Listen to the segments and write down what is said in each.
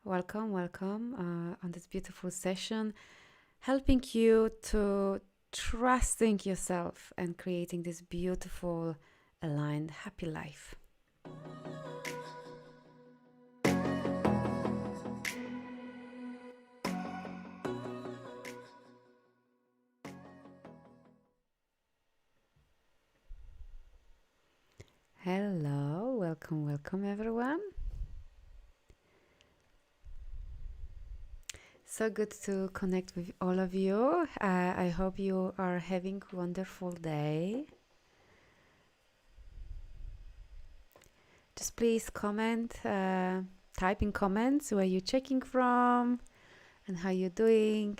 Welcome on this beautiful session, helping you to trusting yourself and creating this beautiful, aligned, happy life. Hello, welcome everyone. So good to connect with all of you. I hope you are having a wonderful day. Just please comment, type in comments where you're checking from and how you're doing.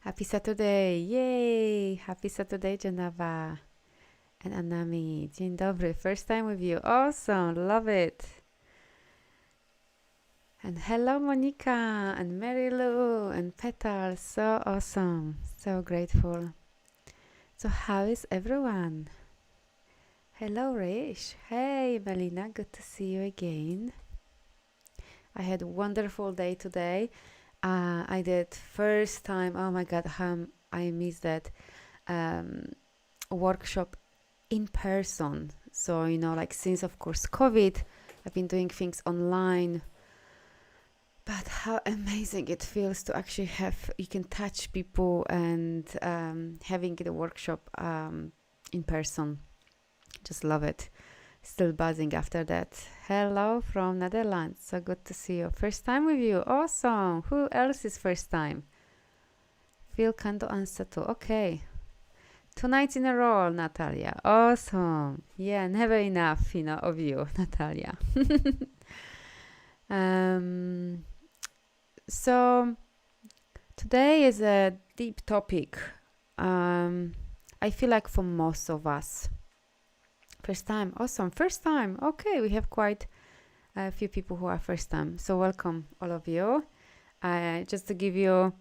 Happy Saturday! Yay! Happy Saturday, Geneva and Anami. Dzień dobry. First time with you. Awesome. Love it. And hello, Monica and Mary Lou and Petal. So awesome. So grateful. So how is everyone? Hello, Rish. Hey, Melina. Good to see you again. I had a wonderful day today. I did first time. Oh my God, I missed that workshop in person. So, like since, of course, COVID, I've been doing things online. But how amazing it feels to actually you can touch people and having the workshop in person. Just love it. Still buzzing after that. Hello from Netherlands. So good to see you. First time with you. Awesome. Who else is first time? Phil, Kando, and Satu. Okay. 2 nights in a row, Natalia. Awesome. Yeah, never enough, of you, Natalia. So today is a deep topic. I feel like for most of us. First time. Awesome. First time. Okay, we have quite a few people who are first time. So welcome all of you. Just to give you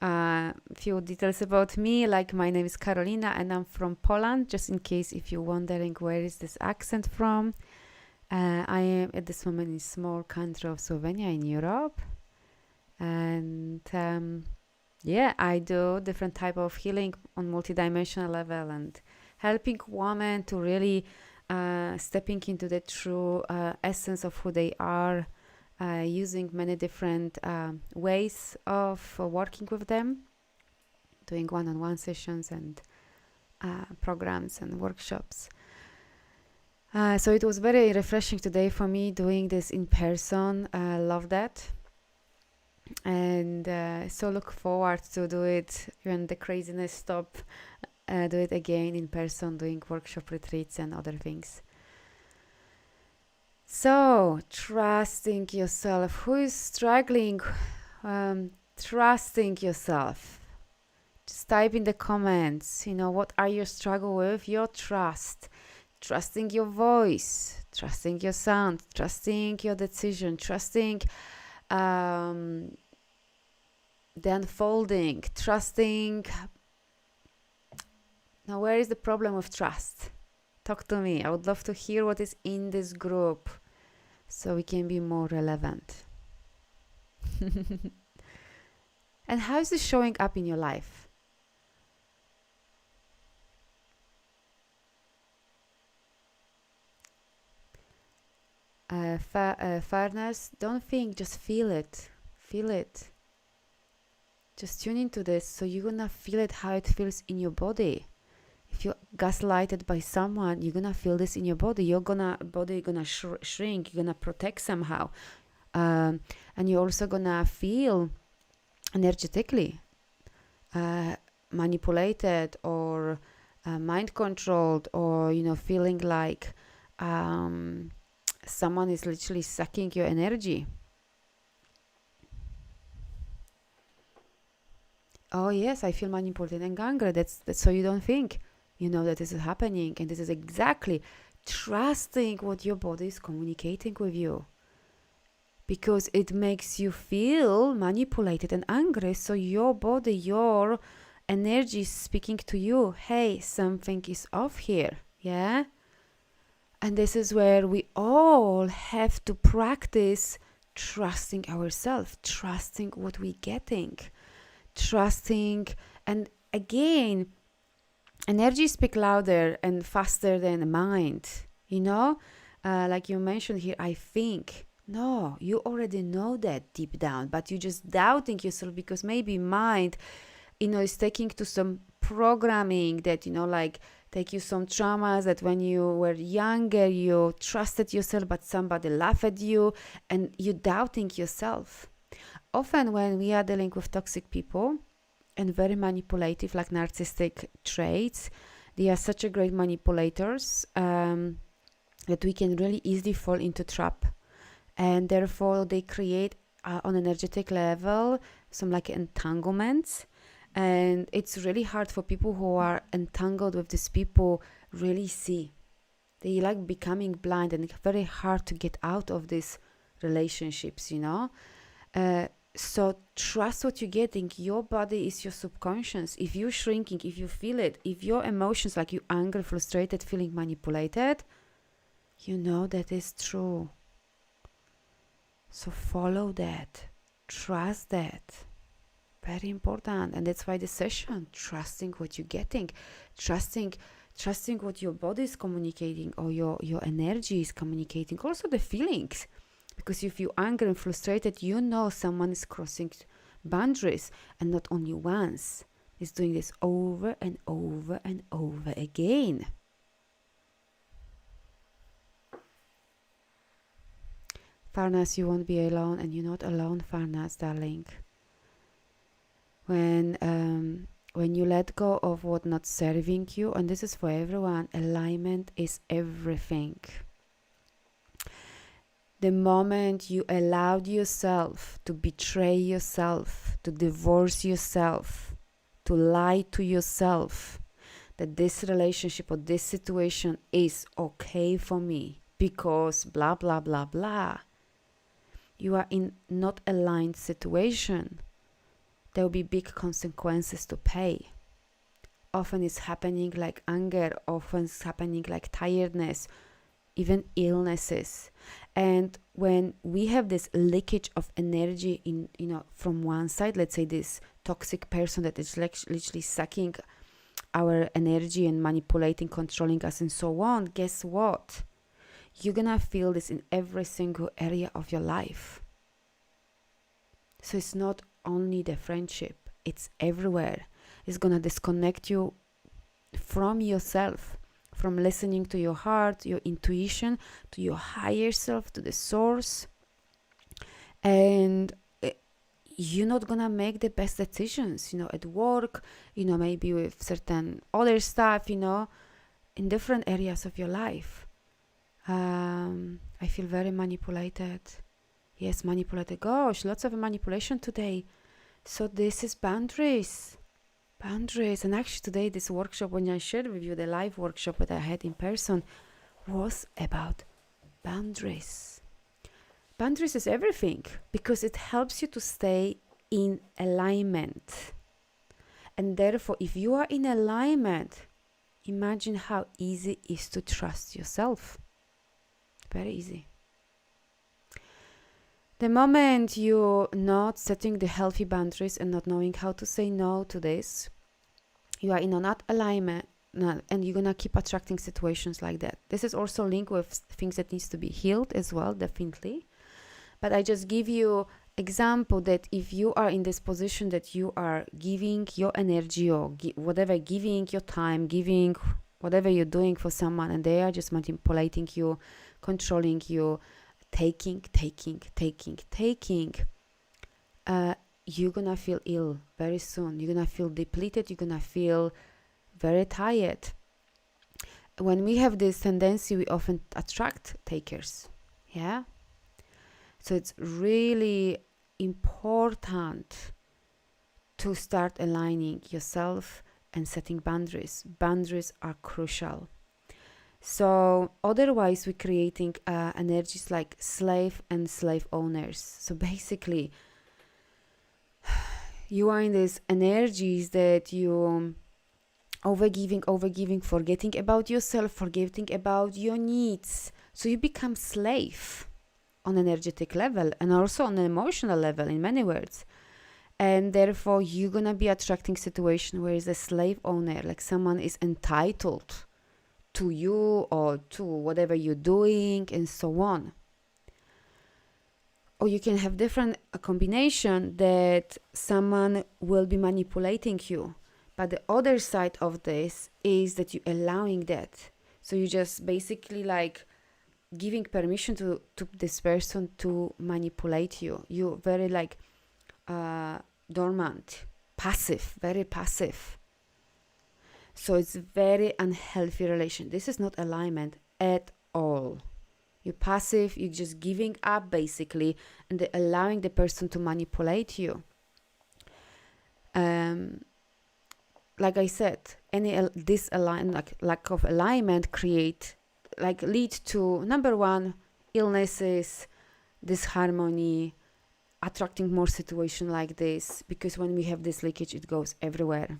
a few details about me, like my name is Karolina and I'm from Poland, just in case if you're wondering where is this accent from. I am at this moment in small country of Slovenia in Europe. And I do different type of healing on multidimensional level and helping women to really stepping into the true essence of who they are, using many different ways of working with them, doing one-on-one sessions and programs and workshops. So it was very refreshing today for me doing this in person. I love that. And so look forward to do it when the craziness stop. Do it again in person, doing workshop retreats and other things. So trusting yourself. Who is struggling? Trusting yourself. Just type in the comments. What are you struggle with? Your trust. Trusting your voice. Trusting your sound. Trusting your decision. Trusting the unfolding, trusting. Now, where is the problem with trust? Talk to me. I would love to hear what is in this group so we can be more relevant. And how is this showing up in your life? Fairness, don't think, just feel it. Feel it. Just tune into this so you're gonna feel it, how it feels in your body. If you're gaslighted by someone, you're gonna feel this in your body. Your body gonna shrink. You're gonna protect somehow, and you're also gonna feel energetically manipulated or mind controlled, or feeling like someone is literally sucking your energy. Oh yes, I feel manipulated and angry. That's so you don't think. That this is happening, and this is exactly trusting what your body is communicating with you, because it makes you feel manipulated and angry. So your body, your energy is speaking to you, hey, something is off here. Yeah. And this is where we all have to practice trusting ourselves, trusting what we're getting, trusting. And again, energy speaks louder and faster than the mind, you know? Like you mentioned here, I think. No, you already know that deep down, but you're just doubting yourself because maybe mind, is taking to some programming that, like take you some traumas that when you were younger, you trusted yourself, but somebody laughed at you and you doubting yourself. Often when we are dealing with toxic people and very manipulative, like narcissistic traits, they are such a great manipulators that we can really easily fall into trap. And therefore they create on energetic level some like entanglements. And it's really hard for people who are entangled with these people really see. They like becoming blind, and it's very hard to get out of these relationships, So trust what you're getting. Your body is your subconscious. If you're shrinking, if you feel it, if your emotions like you anger, frustrated, feeling manipulated, that is true. So follow that. Trust that. Very important. And that's why the session, trusting what you're getting, trusting what your body is communicating, or your energy is communicating, also the feelings. Because if you're angry and frustrated, someone is crossing boundaries, and not only once. It's doing this over and over and over again. Farnas, you won't be alone, and you're not alone, Farnas, darling. When you let go of what not serving you, and this is for everyone, alignment is everything. The moment you allowed yourself to betray yourself, to divorce yourself, to lie to yourself, that this relationship or this situation is okay for me because blah, blah, blah, blah, you are in not aligned situation. There will be big consequences to pay. Often it's happening like anger, often it's happening like tiredness, even illnesses. And when we have this leakage of energy in, from one side, let's say this toxic person that is literally sucking our energy and manipulating, controlling us and so on, guess what? You're gonna feel this in every single area of your life. So it's not only the friendship, it's everywhere. It's gonna disconnect you from yourself, from listening to your heart, your intuition, to your higher self, to the source. And you're not gonna make the best decisions, at work, maybe with certain other stuff, in different areas of your life. I feel very manipulated. Yes, manipulated. Gosh, lots of manipulation today. So this is boundaries. Boundaries. And actually today, this workshop, when I shared with you, the live workshop that I had in person, was about boundaries. Boundaries is everything because it helps you to stay in alignment. And therefore, if you are in alignment, imagine how easy it is to trust yourself. Very easy. The moment you're not setting the healthy boundaries and not knowing how to say no to this, you are in a not alignment, and you're gonna keep attracting situations like that. This is also linked with things that needs to be healed as well, definitely. But I just give you example that if you are in this position that you are giving your energy or whatever, giving your time, giving whatever you're doing for someone, and they are just manipulating you, controlling you, taking, you're gonna feel ill very soon. You're gonna feel depleted. You're gonna feel very tired. When we have this tendency, we often attract takers. Yeah. So it's really important to start aligning yourself and setting boundaries. Boundaries are crucial. So otherwise we're creating energies like slave and slave owners. So basically you are in these energies that you overgiving, forgetting about yourself, forgetting about your needs. So you become slave on energetic level and also on an emotional level in many words. And therefore you're gonna be attracting situation where is a slave owner, like someone is entitled to you or to whatever you're doing and so on. Or you can have different combination that someone will be manipulating you. But the other side of this is that you're allowing that. So you just basically like giving permission to this person to manipulate you. You're very like dormant, passive, very passive. So it's very unhealthy relation. This is not alignment at all. You're passive, you're just giving up basically, and allowing the person to manipulate you. Like I said, any disalignment, like lack of alignment, lead to number one, illnesses, disharmony, attracting more situation like this, because when we have this leakage, it goes everywhere.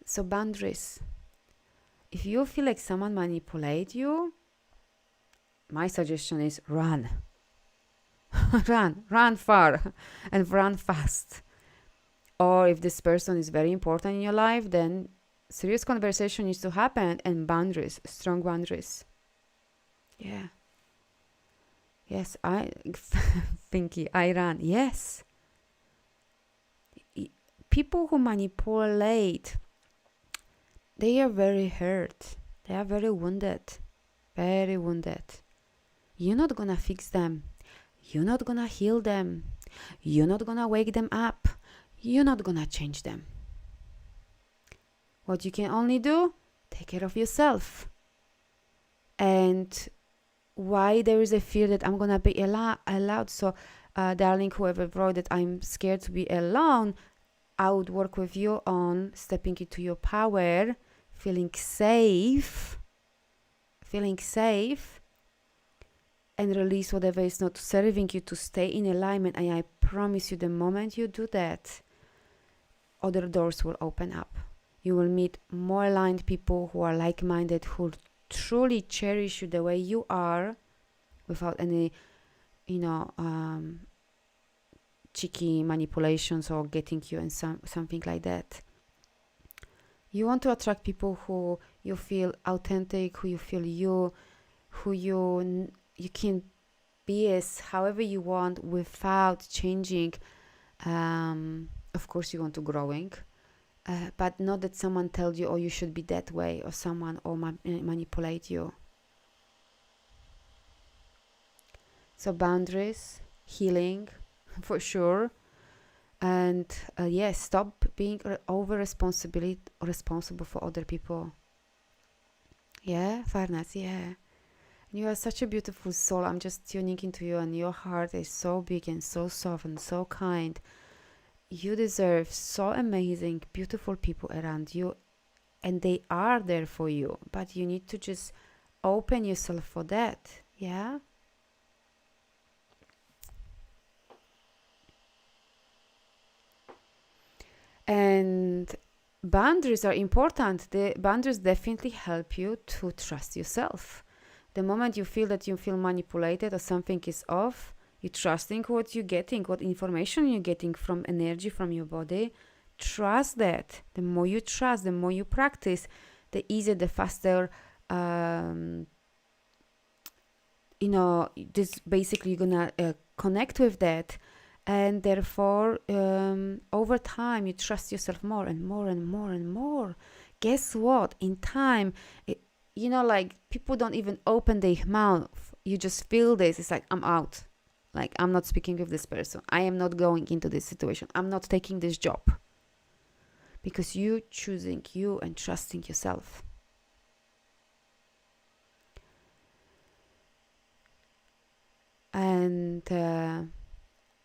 So boundaries. If you feel like someone manipulate you, my suggestion is run. run far and run fast. Or if this person is very important in your life, then serious conversation needs to happen, and boundaries, strong boundaries. Yeah. Yes, Pinky, I run. Yes. People who manipulate, they are very hurt. They are very wounded. Very wounded. You're not gonna fix them. You're not gonna heal them. You're not gonna wake them up. You're not gonna change them. What you can only do, take care of yourself. And why there is a fear that I'm gonna be allowed. So, darling, whoever wrote that I'm scared to be alone, I would work with you on stepping into your power, feeling safe, and release whatever is not serving you to stay in alignment. And I promise you, the moment you do that, other doors will open up. You will meet more aligned people who are like-minded, who truly cherish you the way you are, without any, cheeky manipulations or getting you and something like that. You want to attract people who you feel authentic, who you feel who you can be as however you want without changing. Of course, you want to growing, but not that someone tells you, oh, you should be that way, or someone manipulate you. So boundaries, healing, for sure. And yes, stop being responsible for other people. Yeah, Farnas, yeah. You are such a beautiful soul. I'm just tuning into you, and your heart is so big and so soft and so kind. You deserve so amazing, beautiful people around you, and they are there for you. But you need to just open yourself for that. Yeah. And boundaries are important. The boundaries definitely help you to trust yourself. The moment you feel that you feel manipulated or something is off, you're trusting what you're getting, what information you're getting from energy from your body. Trust that. The more you trust, the more you practice, the easier, the faster, this basically you're gonna connect with that. And therefore, over time, you trust yourself more and more and more and more. Guess what? In time, like people don't even open their mouth. You just feel this. It's like, I'm out. Like, I'm not speaking with this person. I am not going into this situation. I'm not taking this job. Because you choosing you and trusting yourself. And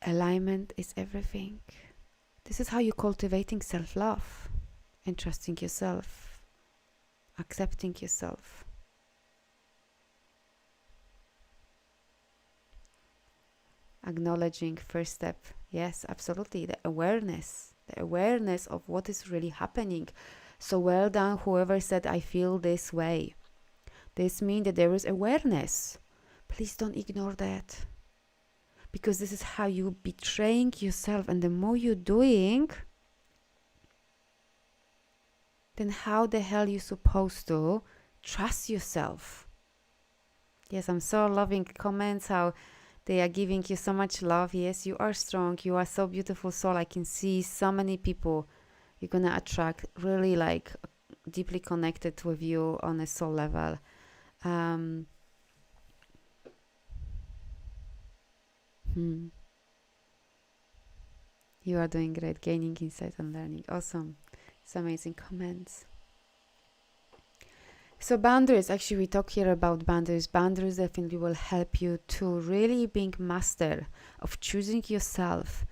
alignment is everything. This is how you're cultivating self-love and trusting yourself, accepting yourself. Acknowledging, first step. Yes, absolutely. The awareness of what is really happening. So well done, whoever said, I feel this way. This means that there is awareness. Please don't ignore that. because this is how you're betraying yourself. And the more you're doing, then how the hell you supposed to trust yourself? Yes, I'm so loving comments, how they are giving you so much love. Yes, you are strong. You are so beautiful soul. I can see so many people you're going to attract, really like deeply connected with you on a soul level. You are doing great, gaining insight and learning. Awesome. It's amazing comments. So boundaries, actually we talk here about boundaries. Boundaries definitely will help you to really being master of choosing yourself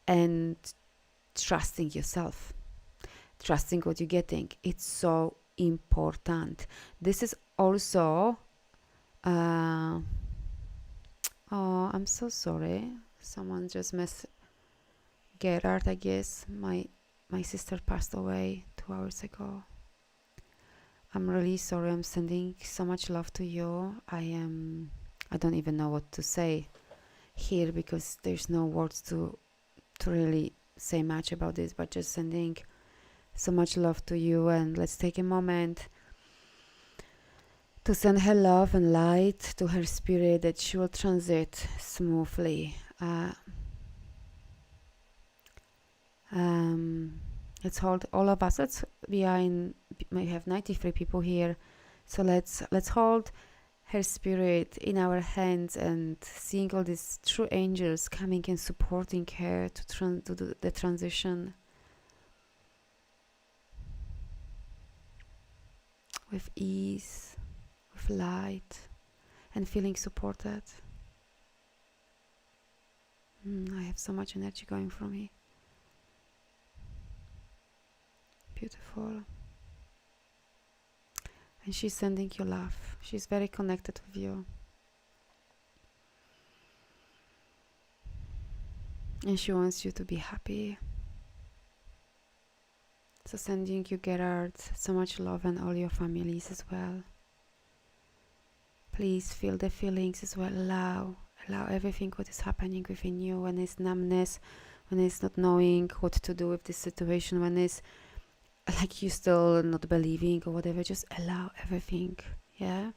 and trusting yourself. Trusting what you're getting. It's so important. This is also oh, I'm so sorry. Someone just Gerard, I guess. My sister passed away 2 hours ago. I'm really sorry. I'm sending so much love to you. I don't even know what to say here because there's no words to really say much about this, but just sending so much love to you. And let's take a moment to send her love and light to her spirit, that she will transit smoothly. Let's hold all of us. We have 93 people here, so let's hold her spirit in our hands and seeing all these true angels coming and supporting her to do the transition with ease, with light, and feeling supported. I have so much energy going from me. Beautiful. And she's sending you love. She's very connected with you. And she wants you to be happy. So sending you, Gerard, so much love, and all your families as well. Please feel the feelings as well. Allow everything what is happening within you, when it's numbness, when it's not knowing what to do with this situation, when it's like you still not believing or whatever. Just allow everything. Yeah.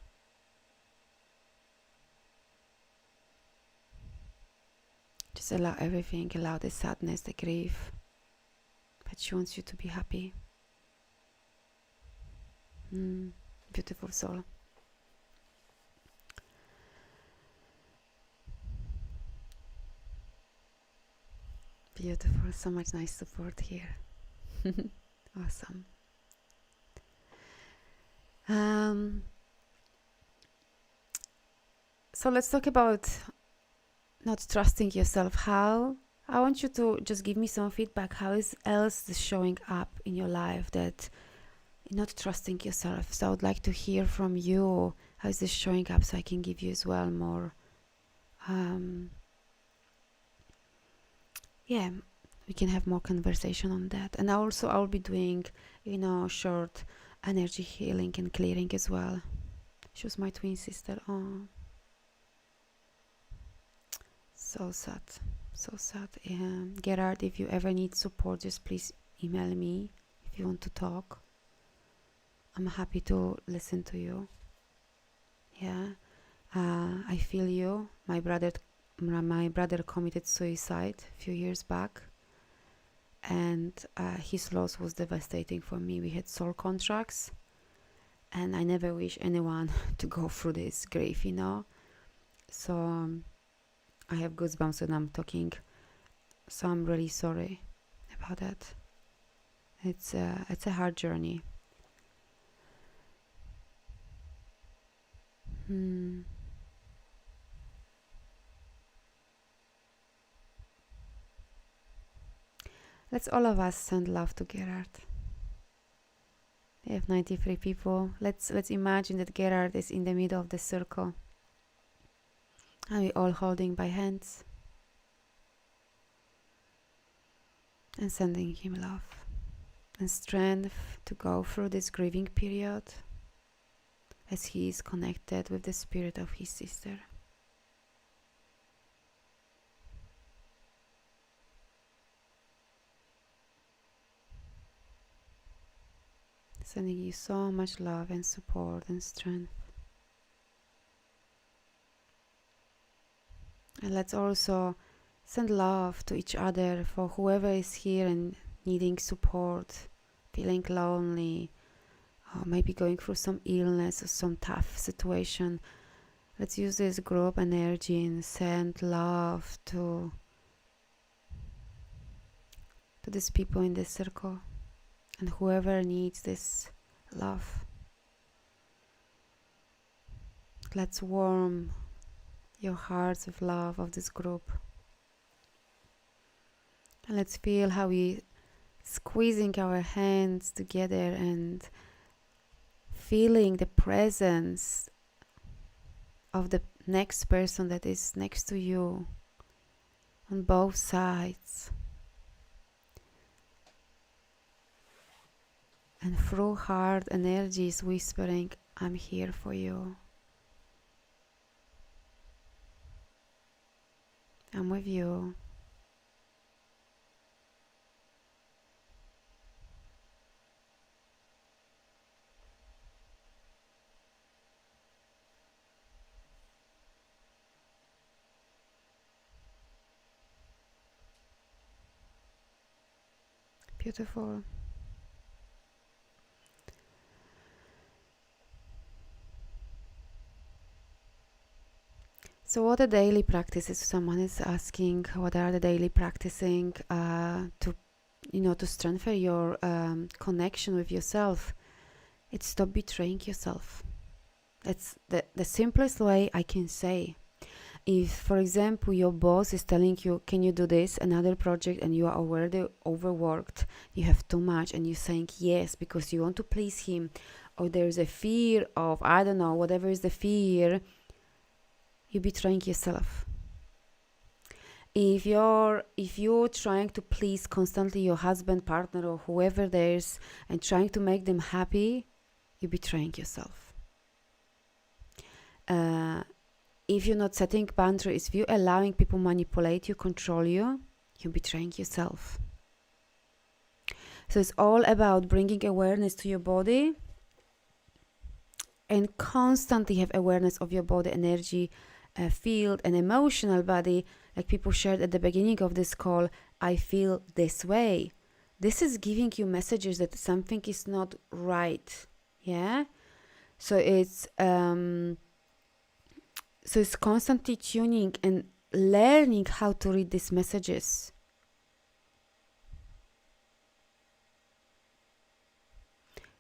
Just allow everything. Allow the sadness, the grief. But she wants you to be happy. Beautiful soul. Beautiful. So much nice support here. Awesome. So let's talk about not trusting yourself. How? I want you to just give me some feedback. How is else showing up in your life that you're not trusting yourself? So I would like to hear from you. How is this showing up, so I can give you as well more we can have more conversation on that. And also I'll be doing, short energy healing and clearing as well. She was my twin sister. Oh, so sad, so sad. Gerard, if you ever need support, just please email me if you want to talk. I'm happy to listen to you. Yeah, I feel you. My brother committed suicide a few years back, and his loss was devastating for me. We had soul contracts, and I never wish anyone to go through this grief, So I have goosebumps when I'm talking. So I'm really sorry about that. It's a hard journey. Let's all of us send love to Gerard. We have 93 people. Let's imagine that Gerard is in the middle of the circle, and we all holding by hands and sending him love and strength to go through this grieving period, as he is connected with the spirit of his sister. Sending you so much love and support and strength. And let's also send love to each other for whoever is here and needing support, feeling lonely, or maybe going through some illness or some tough situation. Let's use this group energy and send love to these people in this circle and whoever needs this love. Let's warm your hearts with love of this group. And let's feel how we squeezing our hands together and feeling the presence of the next person that is next to you on both sides. And through heart energies whispering, I'm here for you. I'm with you. Beautiful. So what are daily practices? Someone is asking, what are the daily practicing to strengthen your connection with yourself? It's stop betraying yourself. That's the simplest way I can say. If, for example, your boss is telling you, can you do this, another project, and you are already overworked, you have too much, and you're saying yes because you want to please him, or there's a fear of, I don't know, whatever is the fear, you're betraying yourself. If you're trying to please constantly your husband, partner, or whoever there is, and trying to make them happy, you're betraying yourself. If you're not setting boundaries, if you're allowing people manipulate you, control you, you're betraying yourself. So it's all about bringing awareness to your body and constantly have awareness of your body, energy, field, and emotional body. Like people shared at the beginning of this call, I feel this way. This is giving you messages that something is not right. Yeah? So it's constantly tuning and learning how to read these messages.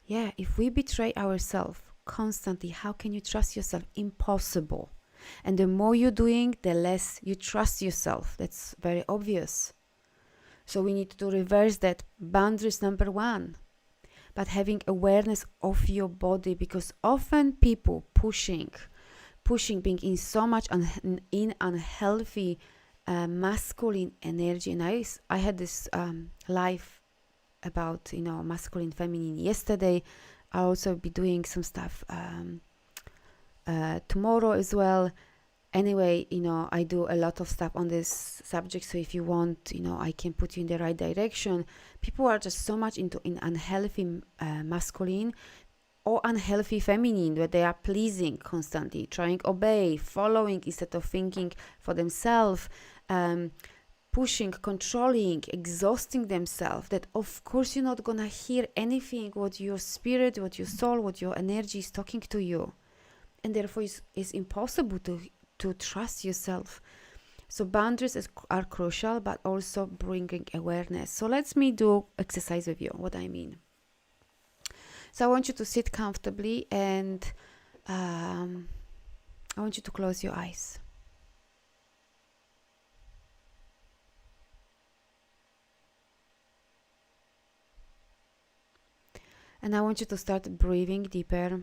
Yeah, if we betray ourselves constantly, how can you trust yourself? Impossible. And the more you're doing, the less you trust yourself. That's very obvious. So we need to reverse that. Boundaries number one. But having awareness of your body, because often people pushing, being in so much in unhealthy masculine energy. And I had this live about masculine, feminine yesterday. I'll also be doing some stuff tomorrow as well. Anyway, I do a lot of stuff on this subject, so if you want, I can put you in the right direction. People are just so much in unhealthy masculine or unhealthy feminine, where they are pleasing constantly, trying obey, following instead of thinking for themselves, pushing, controlling, exhausting themselves, that of course you're not gonna hear anything what your spirit, what your soul, what your energy is talking to you, and therefore it's impossible to trust yourself. So boundaries are crucial, but also bringing awareness. So let me do exercise with you, what I mean. So I want you to sit comfortably, and I want you to close your eyes. And I want you to start breathing deeper.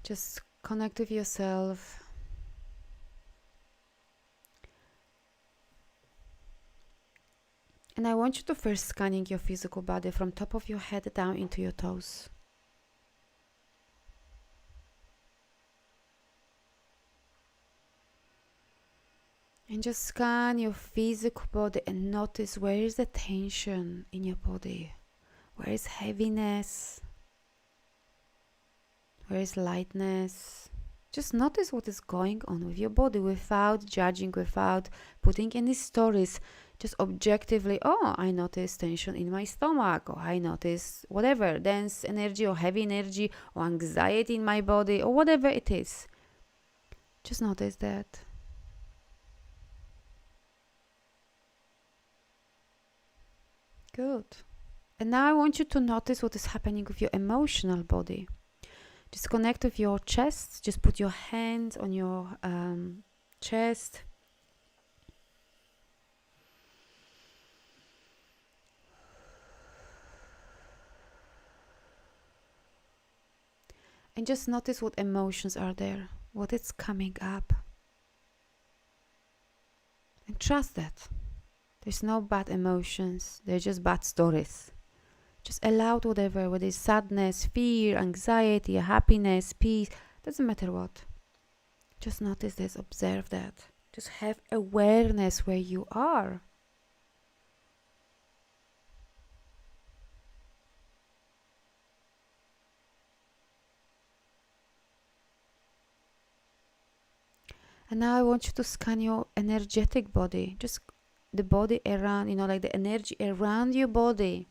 Just connect with yourself. And I want you to first scanning your physical body from top of your head down into your toes. And just scan your physical body and notice where is the tension in your body. Where is heaviness? Where is lightness? Just notice what is going on with your body without judging, without putting any stories. Just objectively, oh, I notice tension in my stomach, or I notice whatever, dense energy or heavy energy or anxiety in my body or whatever it is. Just notice that. Good. And now I want you to notice what is happening with your emotional body. Just connect with your chest. Just put your hands on your chest. And just notice what emotions are there, what is coming up. And trust that. There's no bad emotions, they're just bad stories. Just allow whatever, whether it's sadness, fear, anxiety, happiness, peace, doesn't matter what. Just notice this, observe that. Just have awareness where you are. And now I want you to scan your energetic body, just the body around, like the energy around your body.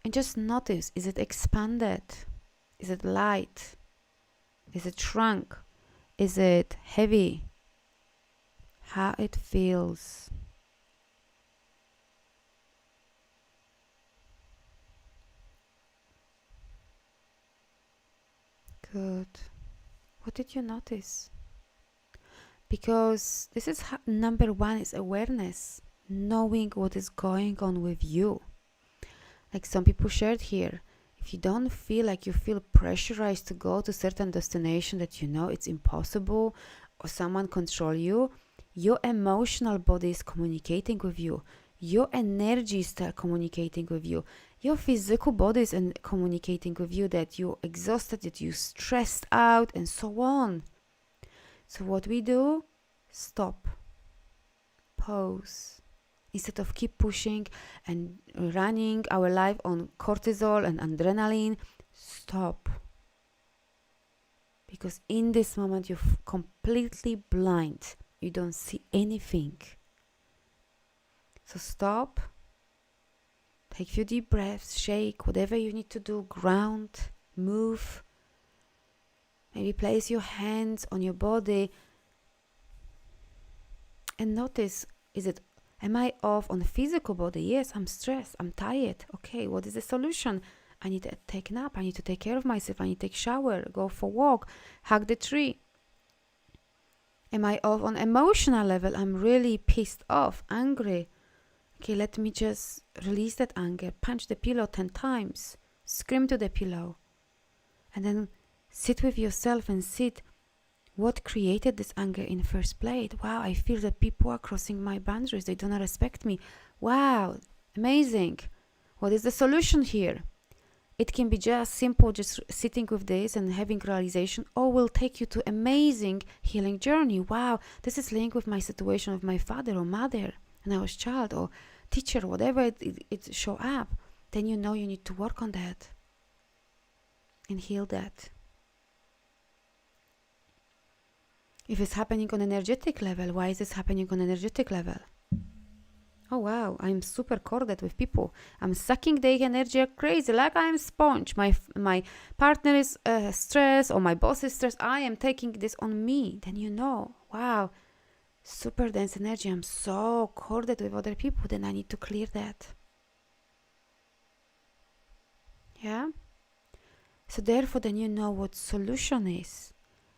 And just notice, is it expanded? Is it light? Is it shrunk? Is it heavy? How it feels. Good. What did you notice? Because this is number one is awareness, knowing what is going on with you. Like some people shared here, if you don't feel like you feel pressurized to go to certain destination that you know it's impossible or someone control you, your emotional body is communicating with you. Your energy is communicating with you. Your physical body is communicating with you that you're exhausted, that you're stressed out, and so on. So what we do, stop, pause. Instead of keep pushing and running our life on cortisol and adrenaline, stop. Because in this moment you're completely blind. You don't see anything. So stop. Take a few deep breaths, shake, whatever you need to do, ground, move. Maybe place your hands on your body and notice, am I off on the physical body? Yes, I'm stressed, I'm tired. Okay, what is the solution? I need to take a nap, I need to take care of myself, I need to take a shower, go for a walk, hug the tree. Am I off on emotional level? I'm really pissed off, angry. Okay, let me just release that anger, punch the pillow 10 times, scream to the pillow, and then sit with yourself and sit. What created this anger in the first place? Wow, I feel that people are crossing my boundaries. They don't respect me. Wow, amazing. What is the solution here? It can be just simple, just sitting with this and having realization, or will take you to amazing healing journey. Wow, this is linked with my situation with my father or mother when I was child, or teacher, whatever it show up. Then you know you need to work on that and heal that. If it's happening on energetic level, why is this happening on energetic level? Oh wow, I'm super corded with people. I'm sucking their energy crazy, like I'm sponge. My partner is stressed, or my boss is stressed. I am taking this on me. Then you know, wow, super dense energy. I'm so corded with other people. Then I need to clear that. Yeah. So therefore, then you know what solution is.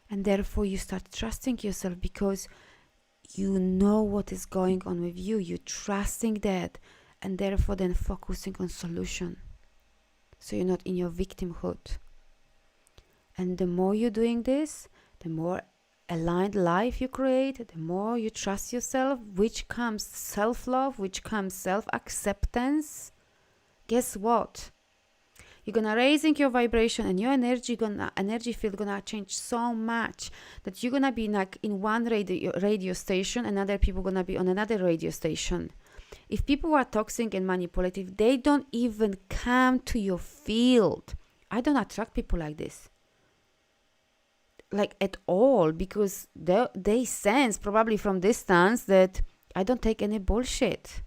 And therefore you start trusting yourself because you know what is going on with you. You're trusting that, and therefore then focusing on solution. So you're not in your victimhood. And the more you're doing this, the more aligned life you create, the more you trust yourself, which comes self-love, which comes self-acceptance. Guess what? You're gonna raising your vibration, and your energy field gonna change so much that you're gonna be like in one radio station, and other people gonna be on another radio station. If people are toxic and manipulative, they don't even come to your field. I don't attract people like this, like at all, because they sense probably from distance that I don't take any bullshit.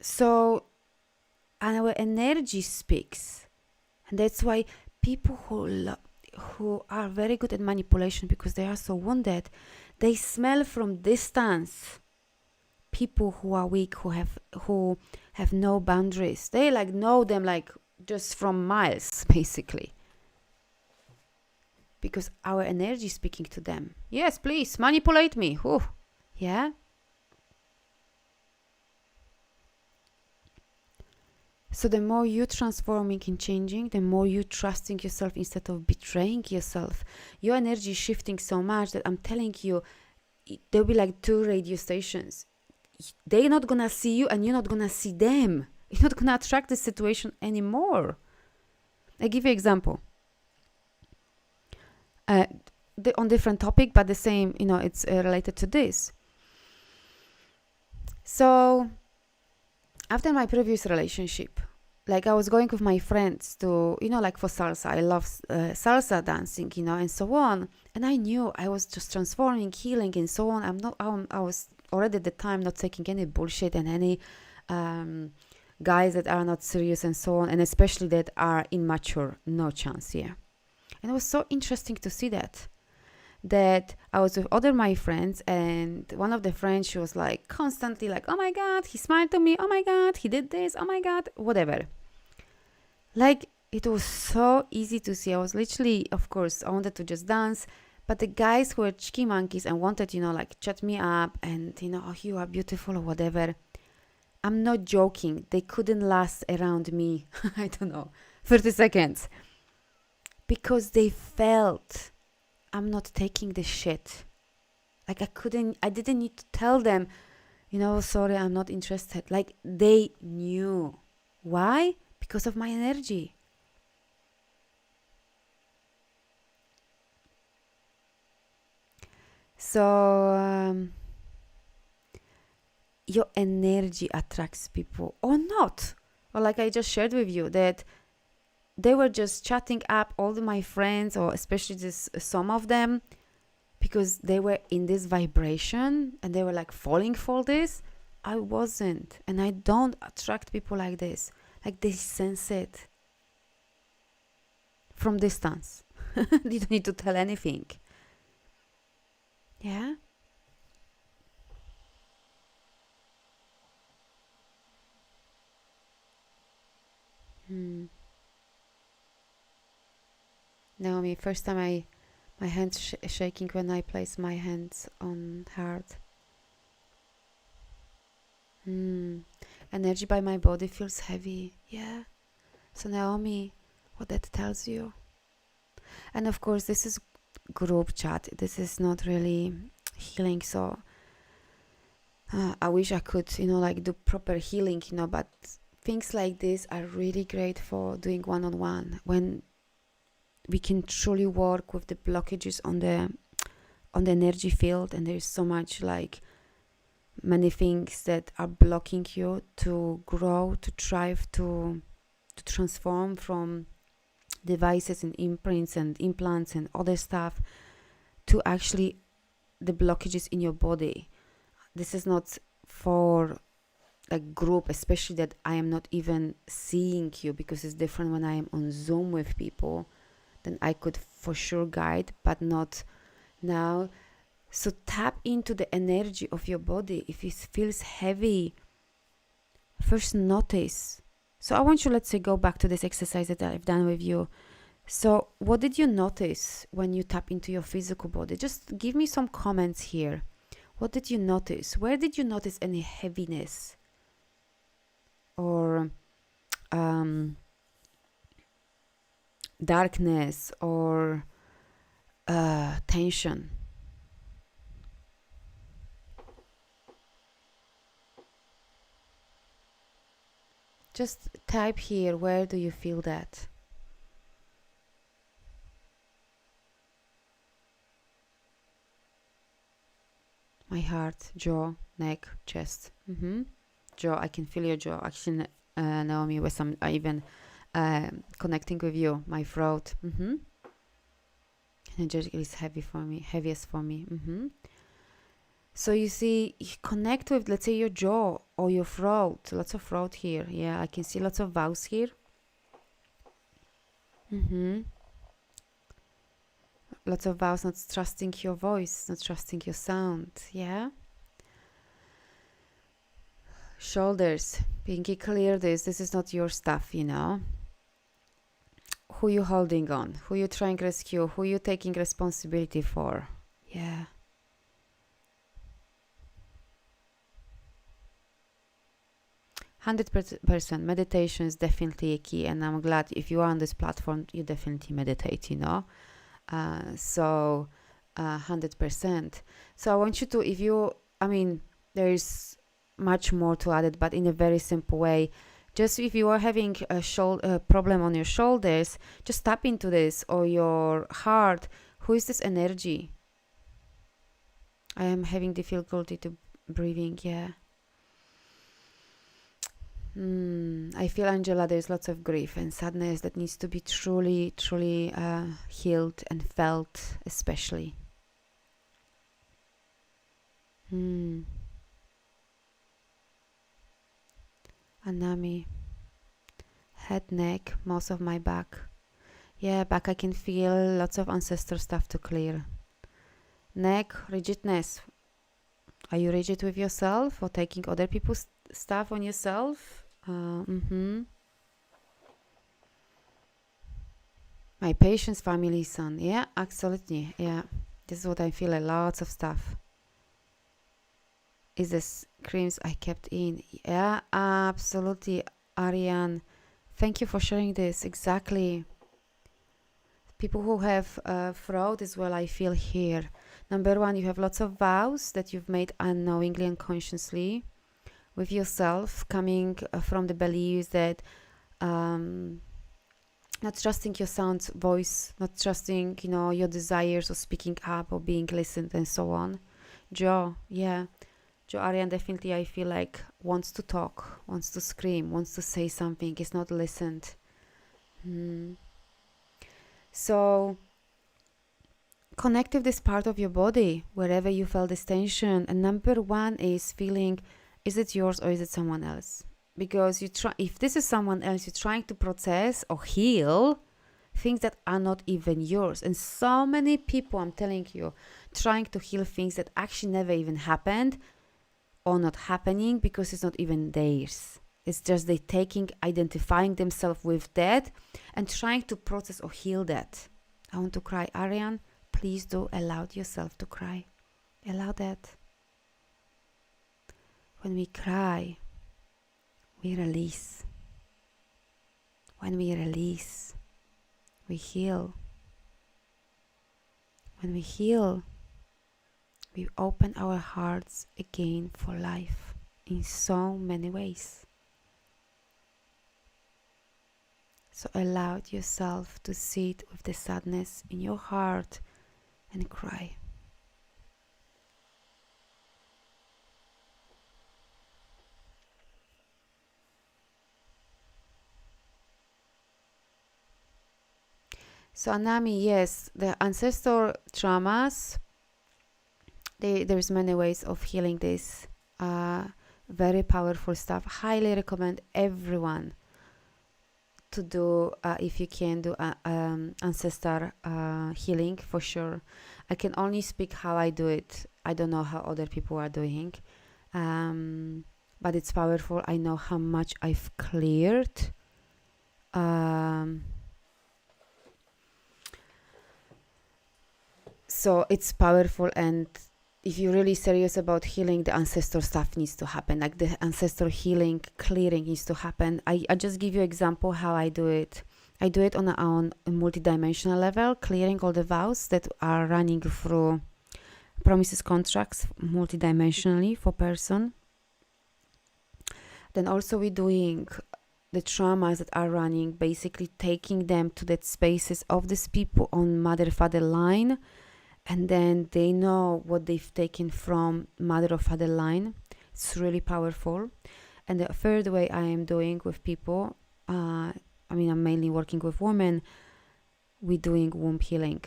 So our energy speaks, and that's why people who are very good at manipulation, because they are so wounded, they smell from distance people who are weak, who have no boundaries. They like know them like just from miles, basically, because our energy is speaking to them. Yes, please manipulate me. Whew. Yeah. So the more you transforming and changing, the more you trusting yourself instead of betraying yourself. Your energy is shifting so much that I'm telling you, there'll be like two radio stations. They're not gonna see you, and you're not gonna see them. You're not gonna attract the situation anymore. I give you an example. On different topic, but the same, it's related to this. So after my previous relationship, like I was going with my friends to, like for salsa. I love salsa dancing, and so on. And I knew I was just transforming, healing, and so on. I was already at the time not taking any bullshit and any guys that are not serious and so on, and especially that are immature. No chance, yeah. And it was so interesting to see that I was with other my friends, and one of the friends, she was like constantly like, oh my God, he smiled to me, oh my God, he did this, oh my God, whatever. Like, it was so easy to see. I was literally, of course, I wanted to just dance, but the guys who were cheeky monkeys and wanted, like chat me up and, oh, you are beautiful or whatever. I'm not joking. They couldn't last around me, I don't know, 30 seconds. Because they felt I'm not taking the shit. Like I didn't need to tell them, sorry, I'm not interested. Like they knew. Why? Because of my energy. So your energy attracts people or not. Or like I just shared with you, that they were just chatting up all my friends, or especially some of them, because they were in this vibration and they were like falling for this. I wasn't, and I don't attract people like this. Like they sense it from distance. You don't need to tell anything. Yeah. Naomi, first time my hands shaking when I place my hands on heart. Energy by my body feels heavy. Yeah. So Naomi, what that tells you. And of course, this is group chat. This is not really healing. So I wish I could, like do proper healing, but things like this are really great for doing one-on-one, when we can truly work with the blockages on the energy field, and there's so much like many things that are blocking you to grow, to thrive, to transform from devices and imprints and implants and other stuff to actually the blockages in your body. This is not for a group, especially that I am not even seeing you, because it's different when I am on Zoom with people. Then I could for sure guide, but not now. So tap into the energy of your body. If it feels heavy, first notice. So I want you, let's say, go back to this exercise that I've done with you. So what did you notice when you tap into your physical body? Just give me some comments here. What did you notice? Where did you notice any heaviness? Or darkness, or tension? Just type here, where do you feel that? My heart, jaw, neck, chest. Jaw, I can feel your jaw. Actually, Naomi, with some even connecting with you. My throat. Energetically is heavy for me, heaviest for me. So you see, you connect with, let's say, your jaw or your throat. Lots of throat here. Yeah, I can see lots of vowels here. Lots of vowels, not trusting your voice, not trusting your sound. Yeah. Shoulders. Pinky, clear this. This is not your stuff, you know. Who you holding on? Who you trying to rescue? Who you taking responsibility for? Yeah. %. Meditation is definitely a key, and I'm glad if you are on this platform, you definitely meditate, you know. 100%. So I want you to, if you, I mean, there is much more to add it, but in a very simple way. Just if you are having a problem on your shoulders, just tap into this, or your heart. Who is this energy? I am having difficulty to breathing. Yeah. I feel, Angela, there's lots of grief and sadness that needs to be truly, truly healed and felt, especially. Anami. Head, neck, most of my back. Yeah, back I can feel lots of ancestor stuff to clear. Neck, rigidness. Are you rigid with yourself or taking other people's stuff on yourself? My patient's family son. Yeah, absolutely. Yeah, this is what I feel. Lots of stuff. Is this creams I kept in? Yeah, absolutely, Ariane. Thank you for sharing this. Exactly. People who have fraud as well, I feel here. Number one, you have lots of vows that you've made unknowingly, unconsciously with yourself, coming from the beliefs that not trusting your sound, voice, not trusting, you know, your desires, or speaking up, or being listened, and so on. Joe, yeah. Joe Arian definitely, I feel like, wants to talk, wants to scream, wants to say something, is not listened. So connect with this part of your body wherever you feel this tension. And number one is feeling, is it yours or is it someone else? Because if this is someone else, you're trying to process or heal things that are not even yours. And so many people, I'm telling you, trying to heal things that actually never even happened, or not happening because it's not even theirs. It's just they identifying themselves with that and trying to process or heal that. I want to cry. Ariane, please do allow yourself to cry. Allow that. When we cry, we release. When we release, we heal. When we heal, we open our hearts again for life in so many ways. So allow yourself to sit with the sadness in your heart and cry. So Anami, yes, the ancestor traumas, there's many ways of healing this. Very powerful stuff. Highly recommend everyone to do, if you can do ancestor healing, for sure. I can only speak how I do it. I don't know how other people are doing, but it's powerful. I know how much I've cleared. So it's powerful, and if you're really serious about healing, the ancestor stuff needs to happen. Like the ancestor healing, clearing needs to happen. I just give you example how I do it. I do it on a multi-dimensional level, clearing all the vows that are running through promises, contracts, multi-dimensionally for person. Then also we're doing the traumas that are running, basically taking them to that spaces of these people on mother-father line, and then they know what they've taken from mother or father line. It's really powerful. And the third way I am doing with people, I'm mainly working with women, we're doing womb healing.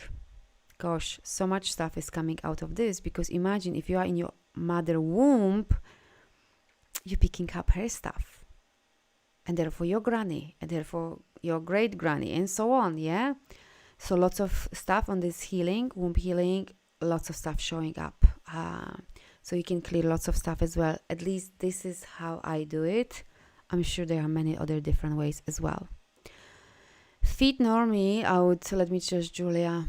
Gosh, so much stuff is coming out of this, because imagine if you are in your mother womb, you're picking up her stuff, and therefore your granny, and therefore your great granny, and so on. Yeah, so lots of stuff on this healing, womb healing, lots of stuff showing up. So you can clear lots of stuff as well. At least this is how I do it. I'm sure there are many other different ways as well. Feet normally, let me just, Julia,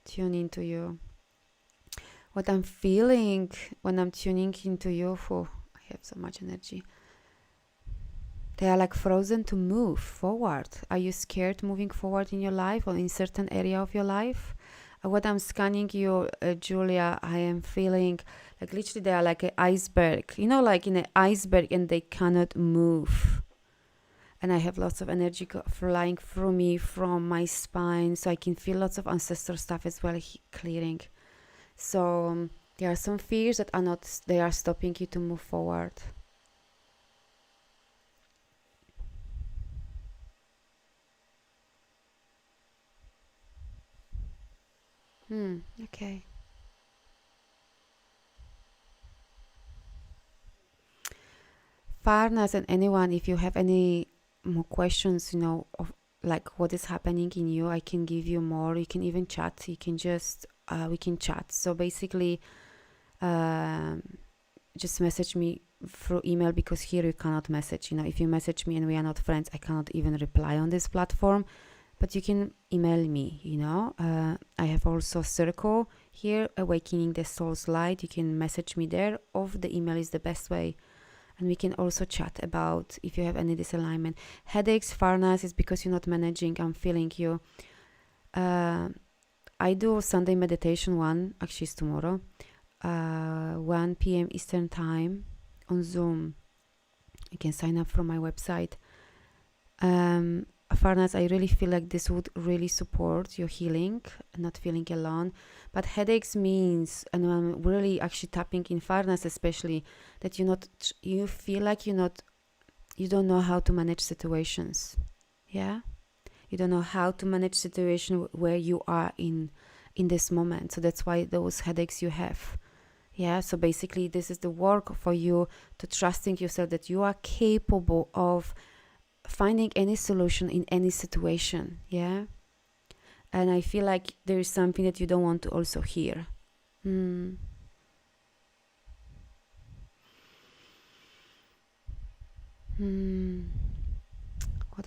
tune into you. What I'm feeling when I'm tuning into you, I have so much energy. They are like frozen to move forward. Are you scared moving forward in your life or in certain area of your life? What I'm scanning you, Julia, I am feeling like literally they are like an iceberg. You know, like in an iceberg, and they cannot move. And I have lots of energy flying through me from my spine, so I can feel lots of ancestor stuff as well clearing. So there are some fears that they are stopping you to move forward. Okay. Farnas and anyone, if you have any more questions, of like what is happening in you, I can give you more. You can even chat. You can just, we can chat. So basically, just message me through email, because here you cannot message. If you message me and we are not friends, I cannot even reply on this platform. But you can email me, I have also circle here, Awakening the Soul's Light. You can message me there, or the email is the best way. And we can also chat about if you have any disalignment. Headaches, farnas, is because you're not managing. I'm feeling you. I do Sunday meditation one, actually it's tomorrow, 1 p.m. Eastern time on Zoom. You can sign up from my website. Farnas, I really feel like this would really support your healing, not feeling alone. But headaches means, and I'm really actually tapping in Farnas especially, that you feel like you don't know how to manage situations. Yeah, you don't know how to manage situation where you are in this moment. So that's why those headaches you have. Yeah, so basically this is the work for you to trusting yourself that you are capable of finding any solution in any situation. Yeah, and I feel like there is something that you don't want to also hear. What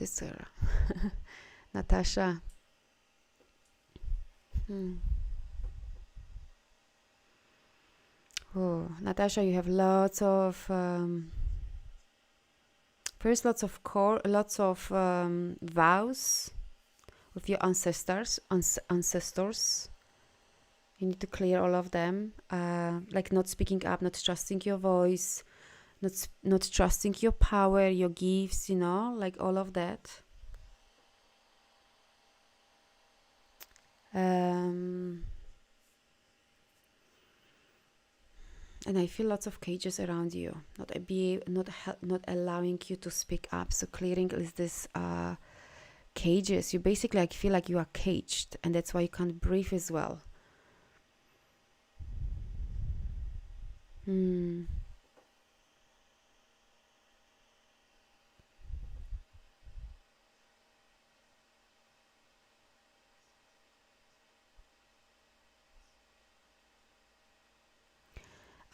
is there? Natasha. Oh, Natasha, you have lots of vows with your ancestors. You need to clear all of them, like not speaking up, not trusting your voice, not trusting your power, your gifts, like all of that. And I feel lots of cages around you, not allowing you to speak up. So clearing is this cages. You basically feel like you are caged, and that's why you can't breathe as well.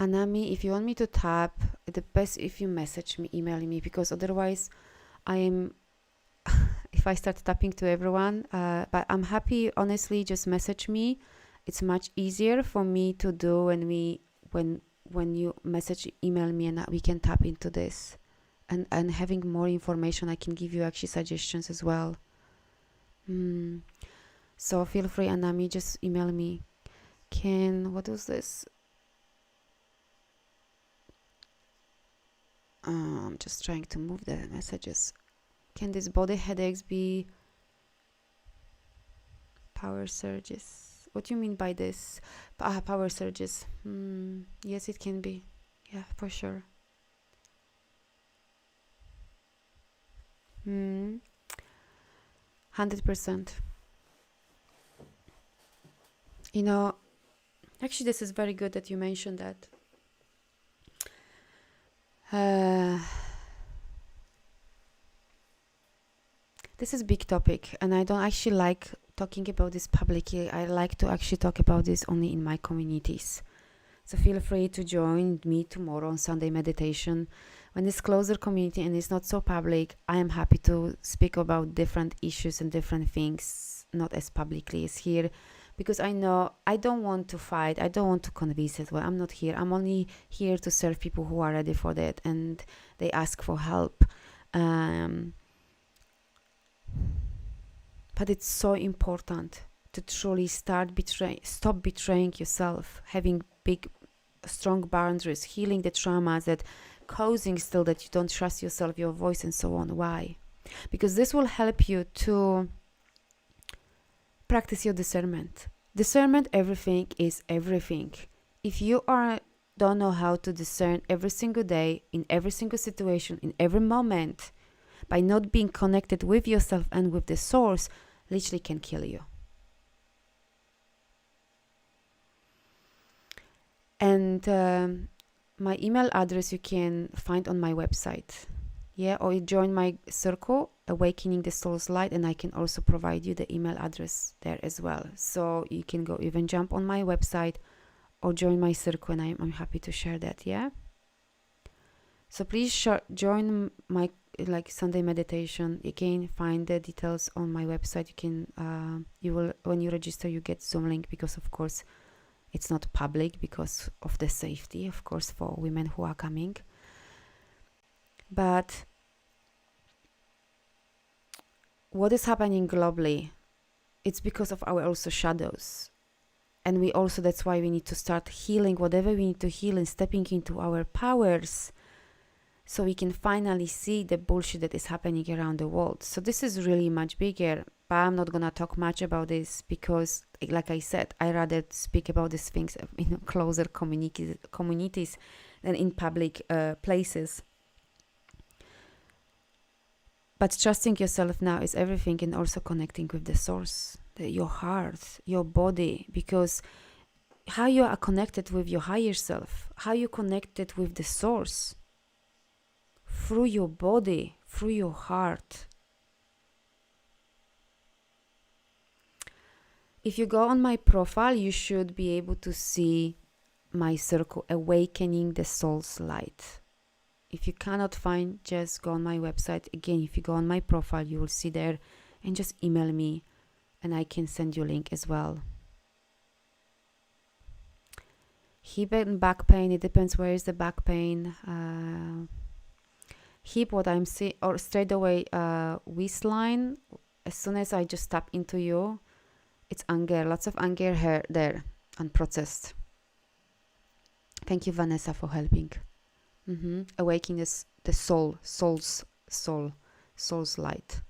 Anami, if you want me to tap, the best if you message me, email me, because otherwise if I start tapping to everyone, but I'm happy, honestly, just message me. It's much easier for me to do when you email me, and we can tap into this. And having more information, I can give you actually suggestions as well. So feel free, Anami, just email me. What is this? I'm just trying to move the messages. Can these body headaches be power surges? What do you mean by this? Power surges. Yes, it can be. Yeah, for sure. 100%. You know, actually, this is very good that you mentioned that. This is a big topic, and I don't actually like talking about this publicly. I like to actually talk about this only in my communities. So feel free to join me tomorrow on Sunday meditation. When it's closer community and it's not so public, I am happy to speak about different issues and different things, not as publicly as here, because I know I don't want to fight. I don't want to convince it. Well, I'm not here. I'm only here to serve people who are ready for that and they ask for help. But it's so important to truly stop betraying yourself, having big, strong boundaries, healing the traumas that causing still that you don't trust yourself, your voice, and so on. Why? Because this will help you to practice your discernment. Discernment, everything is everything. If you don't know how to discern every single day, in every single situation, in every moment, by not being connected with yourself and with the source, literally can kill you. And my email address you can find on my website. Yeah, or you join my circle, Awakening the Soul's Light, and I can also provide you the email address there as well. So you can go even jump on my website or join my circle, and I'm happy to share that. Yeah. So please join my Sunday meditation. You can find the details on my website. You can you will, when you register, you get Zoom link, because of course it's not public because of the safety, of course, for women who are coming. But what is happening globally, it's because of our also shadows. And we also, that's why we need to start healing whatever we need to heal and stepping into our powers, so we can finally see the bullshit that is happening around the world. So this is really much bigger, but I'm not gonna talk much about this because, like I said, I rather speak about these things in closer communities than in public places. But trusting yourself now is everything, and also connecting with the source, your heart, your body, because how you are connected with your higher self, how you connected with the source, through your body, through your heart. If you go on my profile, you should be able to see my circle, Awakening the Soul's Light. If you cannot find, just go on my website. Again, if you go on my profile, you will see there, and just email me and I can send you a link as well. Hip and back pain, it depends where is the back pain. Hip, what I'm seeing, or straight away waistline, as soon as I just tap into you, it's anger, lots of anger here, there, unprocessed. Thank you, Vanessa, for helping. Awakening the soul's light.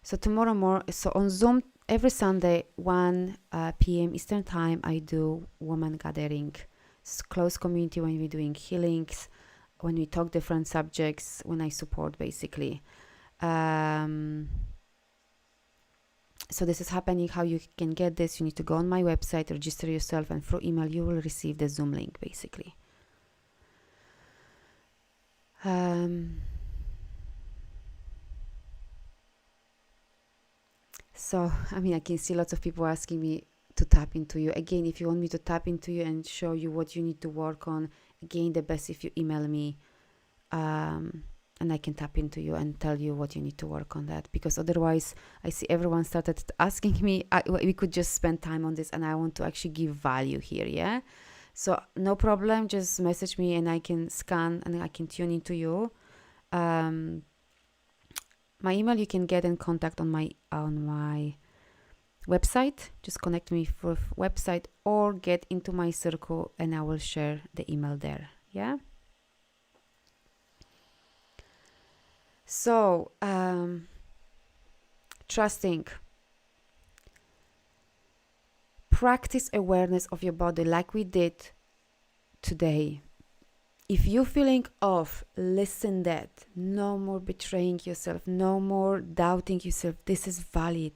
So tomorrow so on Zoom, every Sunday, 1 p.m. Eastern Time, I do woman gathering. It's close community when we're doing healings, when we talk different subjects, when I support, basically. So this is happening. How you can get this, you need to go on my website, register yourself, and through email you will receive the Zoom link, basically. So, I mean, I can see lots of people asking me to tap into you. Again, if you want me to tap into you and show you what you need to work on, again, the best if you email me, and I can tap into you and tell you what you need to work on that. Because otherwise, I see everyone started asking me, we could just spend time on this, and I want to actually give value here, yeah? So, no problem, just message me and I can scan and I can tune into you. My email you can get in contact on my website. Just connect me with website or get into my circle and I will share the email there. Yeah. So, trusting. Practice awareness of your body like we did today. If you're feeling off, listen that. No more betraying yourself. No more doubting yourself. This is valid.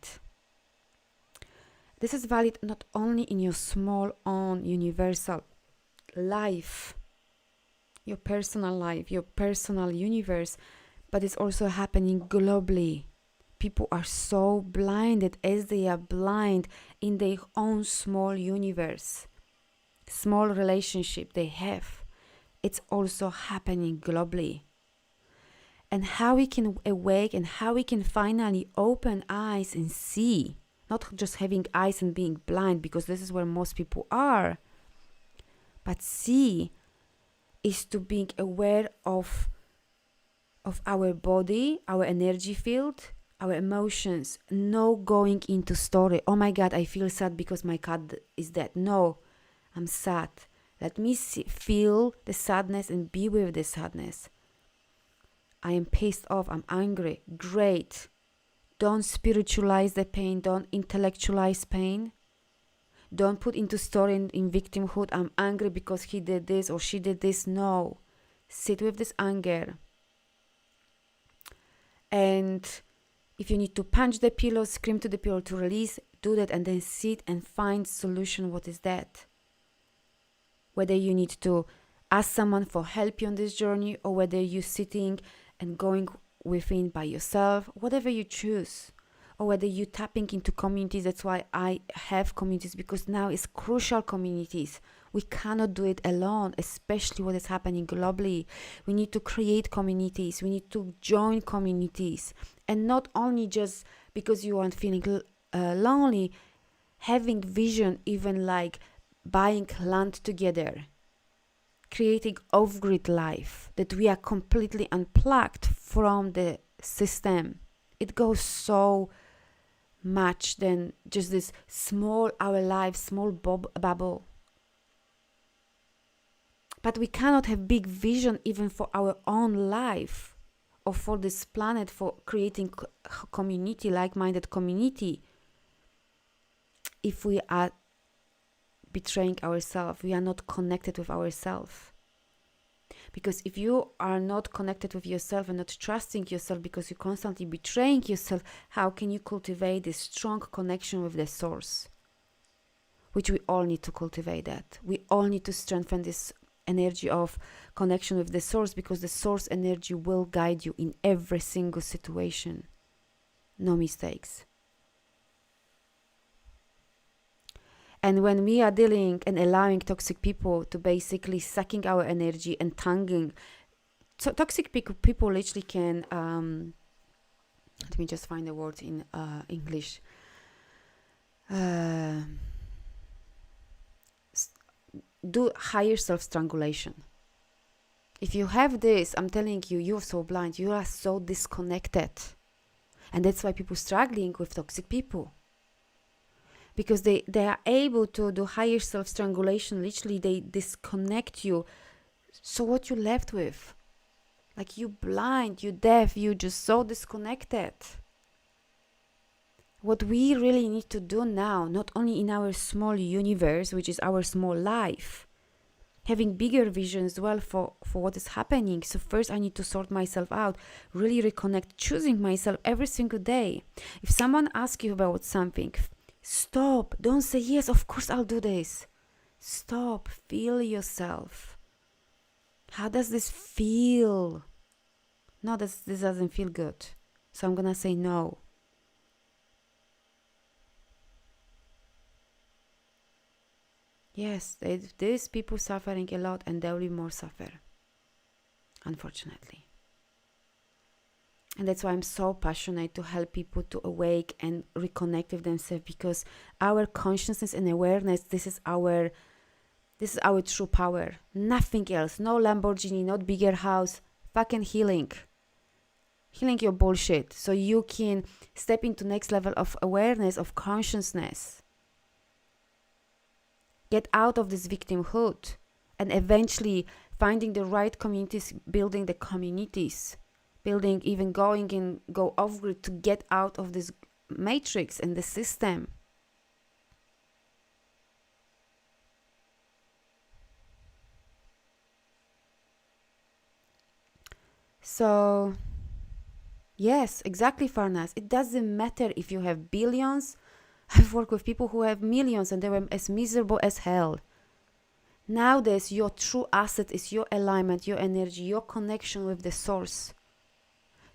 This is valid not only in your small own universal life, your personal life, your personal universe, but it's also happening globally. People are so blinded as they are blind in their own small universe, small relationship they have. It's also happening globally. And how we can awake and how we can finally open eyes and see, not just having eyes and being blind, because this is where most people are, but see is to being aware of our body, our energy field, our emotions. No going into story. Oh my God, I feel sad because my cat is dead. No, I'm sad. Let me feel the sadness and be with the sadness. I am pissed off. I'm angry. Great. Don't spiritualize the pain. Don't intellectualize pain. Don't put into story in victimhood. I'm angry because he did this or she did this. No. Sit with this anger. And if you need to punch the pillow, scream to the pillow to release, do that and then sit and find solution. What is that? Whether you need to ask someone for help you on this journey or whether you're sitting and going within by yourself, whatever you choose. Or whether you're tapping into communities. That's why I have communities, because now it's crucial communities. We cannot do it alone, especially what is happening globally. We need to create communities. We need to join communities. And not only just because you aren't feeling lonely, having vision, even like buying land together, creating off-grid life, that we are completely unplugged from the system. It goes so much than just this small, our life, small bubble. But we cannot have big vision even for our own life or for this planet, for creating community, like-minded community, if we are betraying ourselves, we are not connected with ourselves. Because if you are not connected with yourself and not trusting yourself because you're constantly betraying yourself, how can you cultivate this strong connection with the source? Which we all need to cultivate that. We all need to strengthen this energy of connection with the source, because the source energy will guide you in every single situation. No mistakes. And when we are dealing and allowing toxic people to basically sucking our energy and tonguing, so toxic people literally can, let me just find the word in English, do higher self-strangulation. If you have this, I'm telling you, you're so blind, you are so disconnected. And that's why people struggling with toxic people. Because they are able to do higher self-strangulation. Literally, they disconnect you. So what you left with? Like, you blind, you deaf, you just so disconnected. What we really need to do now, not only in our small universe, which is our small life, having bigger vision as well for what is happening. So first I need to sort myself out, really reconnect, choosing myself every single day. If someone asks you about something, stop. Don't say, yes, of course I'll do this. Stop. Feel yourself. How does this feel? No, this doesn't feel good. So I'm going to say no. Yes, there's people suffering a lot and there will be more suffer. Unfortunately. And that's why I'm so passionate to help people to awake and reconnect with themselves, because our consciousness and awareness, this is our true power. Nothing else. No Lamborghini, not bigger house. Fucking healing. Healing your bullshit so you can step into next level of awareness, of consciousness. Get out of this victimhood and eventually finding the right communities, building the communities, building, even going and go off-grid to get out of this matrix and the system. So, yes, exactly, Farnas. It doesn't matter if you have billions. I've worked with people who have millions and they were as miserable as hell. Nowadays, your true asset is your alignment, your energy, your connection with the source.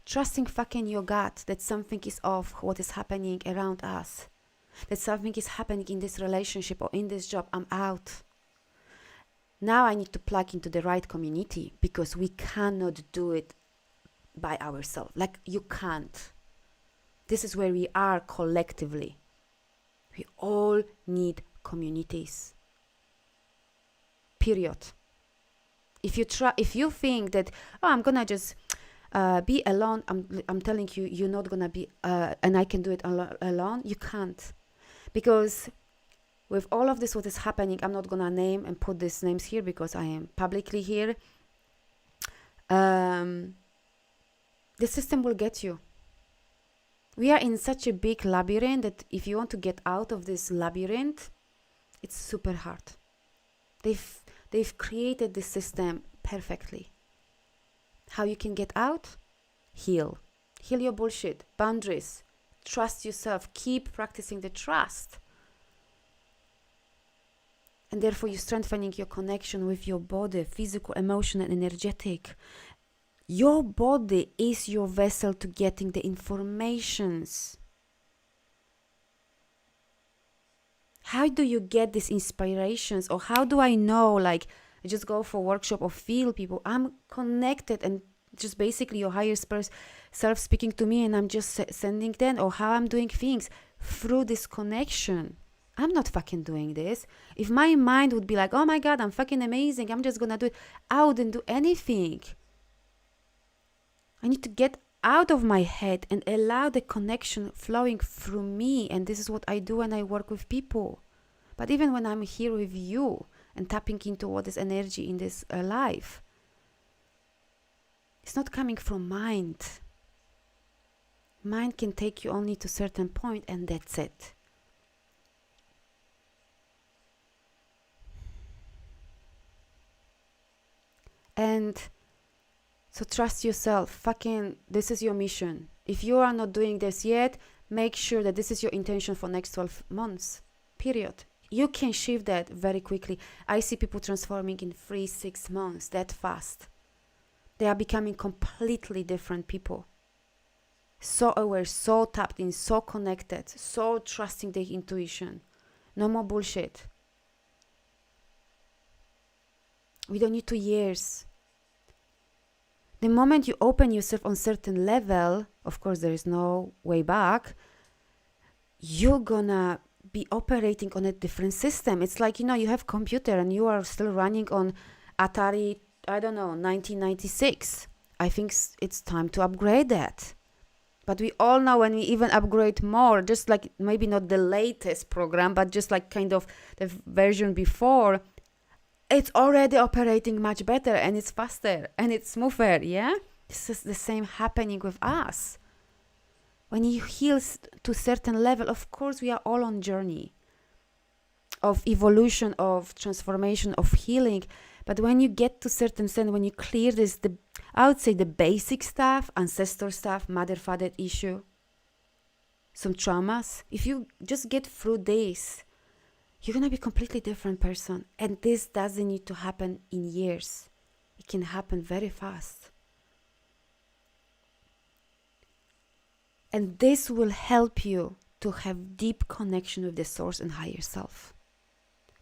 Trusting fucking your gut that something is off, what is happening around us. That something is happening in this relationship or in this job, I'm out. Now I need to plug into the right community because we cannot do it by ourselves. Like, you can't. This is where we are collectively. We all need communities. Period. If you think that, oh, I'm gonna just be alone, I'm telling you, you're not gonna be, and I can do it alone. You can't, because with all of this, what is happening, I'm not gonna name and put these names here because I am publicly here. The system will get you. We are in such a big labyrinth that if you want to get out of this labyrinth, it's super hard. They've created this system perfectly. How you can get out? Heal. Heal your bullshit. Boundaries. Trust yourself. Keep practicing the trust. And therefore you're strengthening your connection with your body, physical, emotional, and energetic. Your body is your vessel to getting the informations. How do you get these inspirations? Or how do I know, like, I just go for a workshop or feel people? I'm connected and just basically your higher self speaking to me and I'm just sending them, or how I'm doing things through this connection. I'm not fucking doing this. If my mind would be like, oh my God, I'm fucking amazing, I'm just gonna do it, I wouldn't do anything. I need to get out of my head and allow the connection flowing through me. And this is what I do when I work with people. But even when I'm here with you and tapping into what is energy in this life, it's not coming from mind. Mind can take you only to a certain point and that's it. And so trust yourself. Fucking, this is your mission. If you are not doing this yet, make sure that this is your intention for next 12 months. Period. You can shift that very quickly. I see people transforming in 3-6 months, that fast. They are becoming completely different people. So aware, so tapped in, so connected, so trusting their intuition. No more bullshit. We don't need 2 years. The moment you open yourself on certain level, of course there is no way back, you're gonna be operating on a different system. It's like, you have computer and you are still running on Atari, 1996. I think it's time to upgrade that. But we all know when we even upgrade more, just like maybe not the latest program, but just like kind of the version before, it's already operating much better and it's faster and it's smoother, yeah? This is the same happening with us. When you heal to a certain level, of course we are all on journey of evolution, of transformation, of healing. But when you get to certain extent, when you clear this, I would say the basic stuff, ancestor stuff, mother-father issue, some traumas, if you just get through this, you're going to be a completely different person. And this doesn't need to happen in years. It can happen very fast. And this will help you to have deep connection with the source and higher self.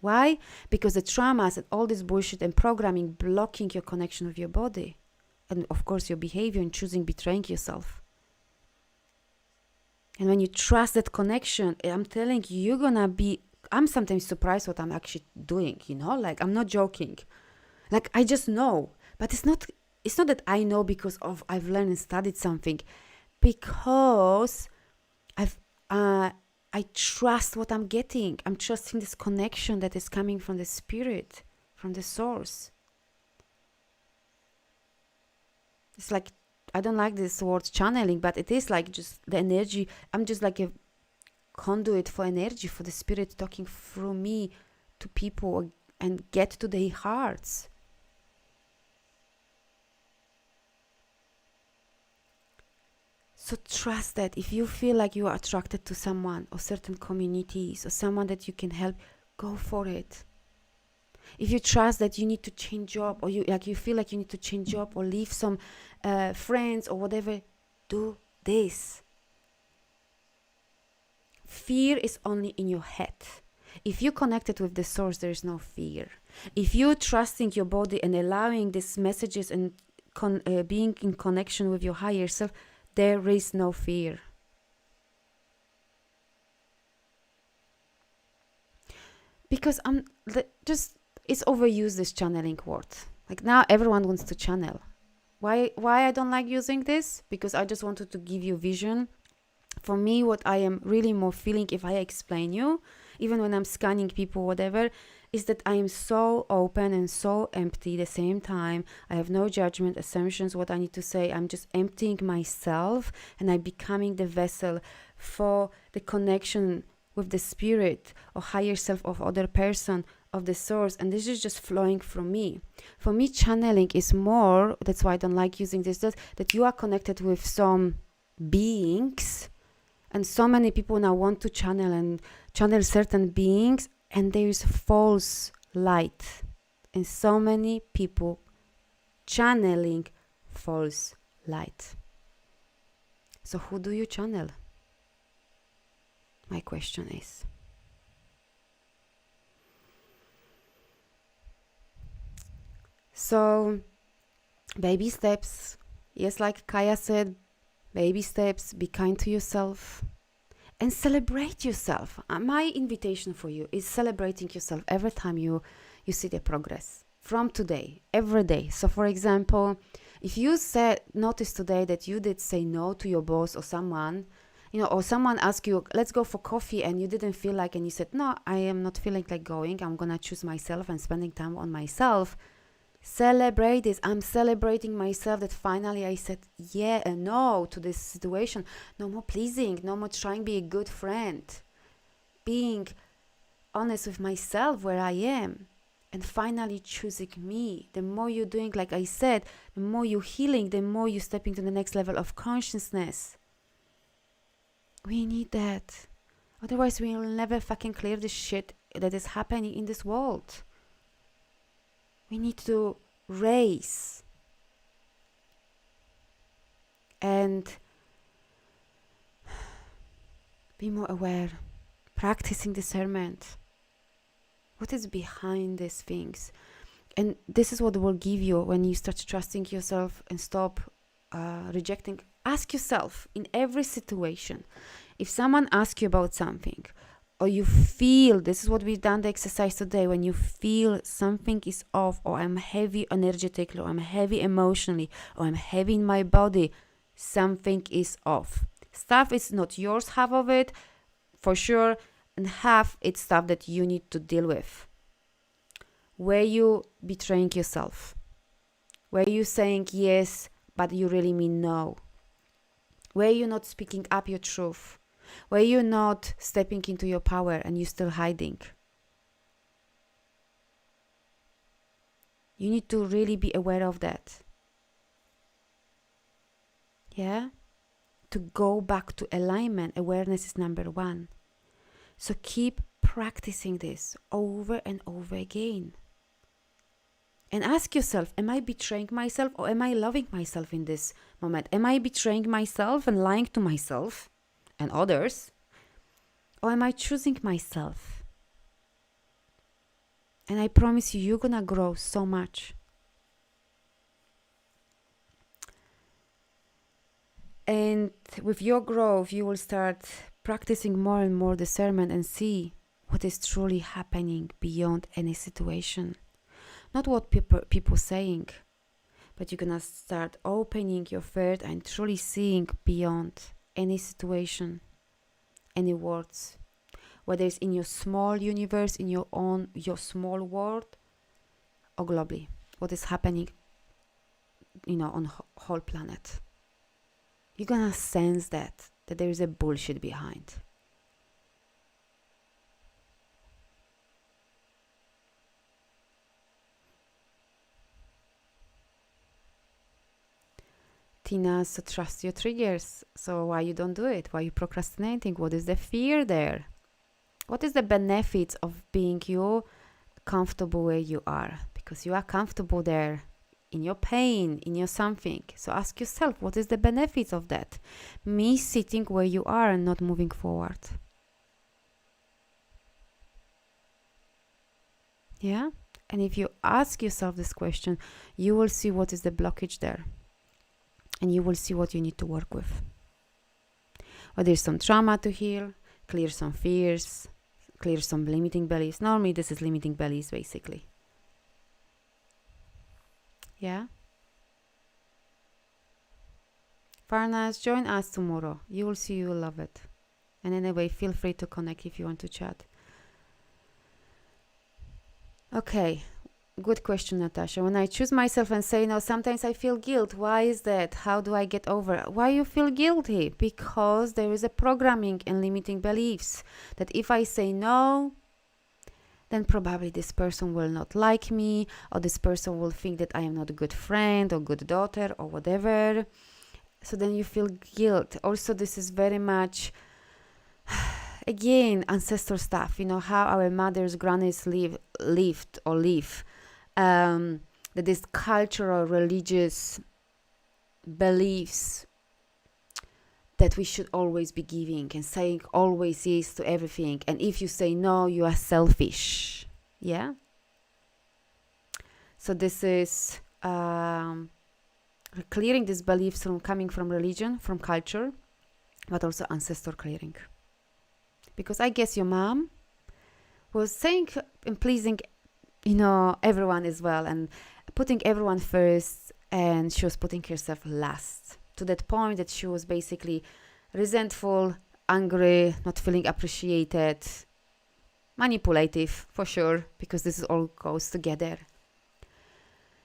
Why? Because the traumas and all this bullshit and programming blocking your connection with your body. And of course your behavior in choosing betraying yourself. And when you trust that connection, I'm telling you, you're going to be, I'm sometimes surprised what I'm actually doing, like I'm not joking. Like I just know, but it's not it's not that I know because of I've learned and studied something, because I trust what I'm getting. I'm trusting this connection that is coming from the spirit, from the source. It's like, I don't like this word channeling, but it is like just the energy. I'm just like a conduit for energy, for the spirit talking through me to people and get to their hearts. So trust that if you feel like you are attracted to someone or certain communities or someone that you can help, go for it. If you trust that you need to change job, or you feel like you need to change job or leave some friends or whatever, do this. Fear is only in your head. If you connected with the source, there is no fear. If you trusting your body and allowing these messages and being in connection with your higher self, there is no fear. Because it's overused, this channeling word. Like now everyone wants to channel. Why I don't like using this? Because I just wanted to give you vision. For me, what I am really more feeling, if I explain you, even when I'm scanning people, whatever, is that I am so open and so empty at the same time. I have no judgment, assumptions, what I need to say. I'm just emptying myself, and I'm becoming the vessel for the connection with the spirit or higher self of other person, of the source, and this is just flowing from me. For me, channeling is more, that's why I don't like using this, that you are connected with some beings, and so many people now want to channel certain beings, and there is false light, and so many people channeling false light. So who do you channel? My question is. So, baby steps. Yes, like Kaya said, baby steps. Be kind to yourself and celebrate yourself. My invitation for you is celebrating yourself every time you see the progress from today, every day. So, for example, if you notice today that you did say no to your boss or someone, or someone asked you, let's go for coffee, and you didn't feel like, and you said, no, I am not feeling like going. I'm gonna choose myself and spending time on myself. Celebrate this. I'm celebrating myself that finally I said yeah and no to this situation. No more pleasing, no more trying to be a good friend. Being honest with myself where I am, and finally choosing me. The more you're doing, like I said, the more you're healing, the more you're stepping to the next level of consciousness. We need that. Otherwise, we will never fucking clear the shit that is happening in this world. We need to raise and be more aware, practicing discernment. What is behind these things? And this is what will give you when you start trusting yourself and stop rejecting. Ask yourself in every situation, if someone asks you about something, or you feel, this is what we've done the exercise today, when you feel something is off, or I'm heavy energetically, or I'm heavy emotionally, or I'm heavy in my body, something is off. Stuff is not yours, half of it, for sure, and half it's stuff that you need to deal with. Where you betraying yourself, where you saying yes, but you really mean no, where you're not speaking up your truth, where you're not stepping into your power and you're still hiding. You need to really be aware of that. Yeah? To go back to alignment, awareness is number one. So keep practicing this over and over again. And ask yourself, am I betraying myself, or am I loving myself in this moment? Am I betraying myself and lying to myself and others? Or am I choosing myself? And I promise you, you're gonna grow so much. And with your growth, you will start practicing more and more discernment and see what is truly happening beyond any situation. Not what people saying, but you're gonna start opening your field and truly seeing beyond any situation, any words, whether it's in your small universe, in your small world, or globally, what is happening, on whole planet. You're gonna sense that there is a bullshit behind. Tina, so trust your triggers. So why you don't do it? Why you procrastinating? What is the fear there? What is the benefits of being you comfortable where you are? Because you are comfortable there in your pain, in your something. So ask yourself, what is the benefits of that? Me sitting where you are and not moving forward. Yeah? And if you ask yourself this question, you will see what is the blockage there. And you will see what you need to work with. Whether there's some trauma to heal, clear some fears, clear some limiting beliefs. Normally this is limiting beliefs basically. Yeah? Farnas, join us tomorrow. You will see you will love it. And anyway, feel free to connect if you want to chat. Okay. Good question, Natasha. When I choose myself and say no, sometimes I feel guilt. Why is that? How do I get over it? Why you feel guilty? Because there is a programming and limiting beliefs that if I say no, then probably this person will not like me, or this person will think that I am not a good friend or good daughter or whatever. So then you feel guilt. Also, this is very much, again, ancestor stuff. How our mothers, grannies lived or live. That is cultural, religious beliefs that we should always be giving and saying always yes to everything. And if you say no, you are selfish. Yeah? So this is clearing these beliefs coming from religion, from culture, but also ancestor clearing. Because I guess your mom was saying and pleasing everyone as well, and putting everyone first, and she was putting herself last, to that point that she was basically resentful, angry, not feeling appreciated, manipulative for sure, because this all goes together.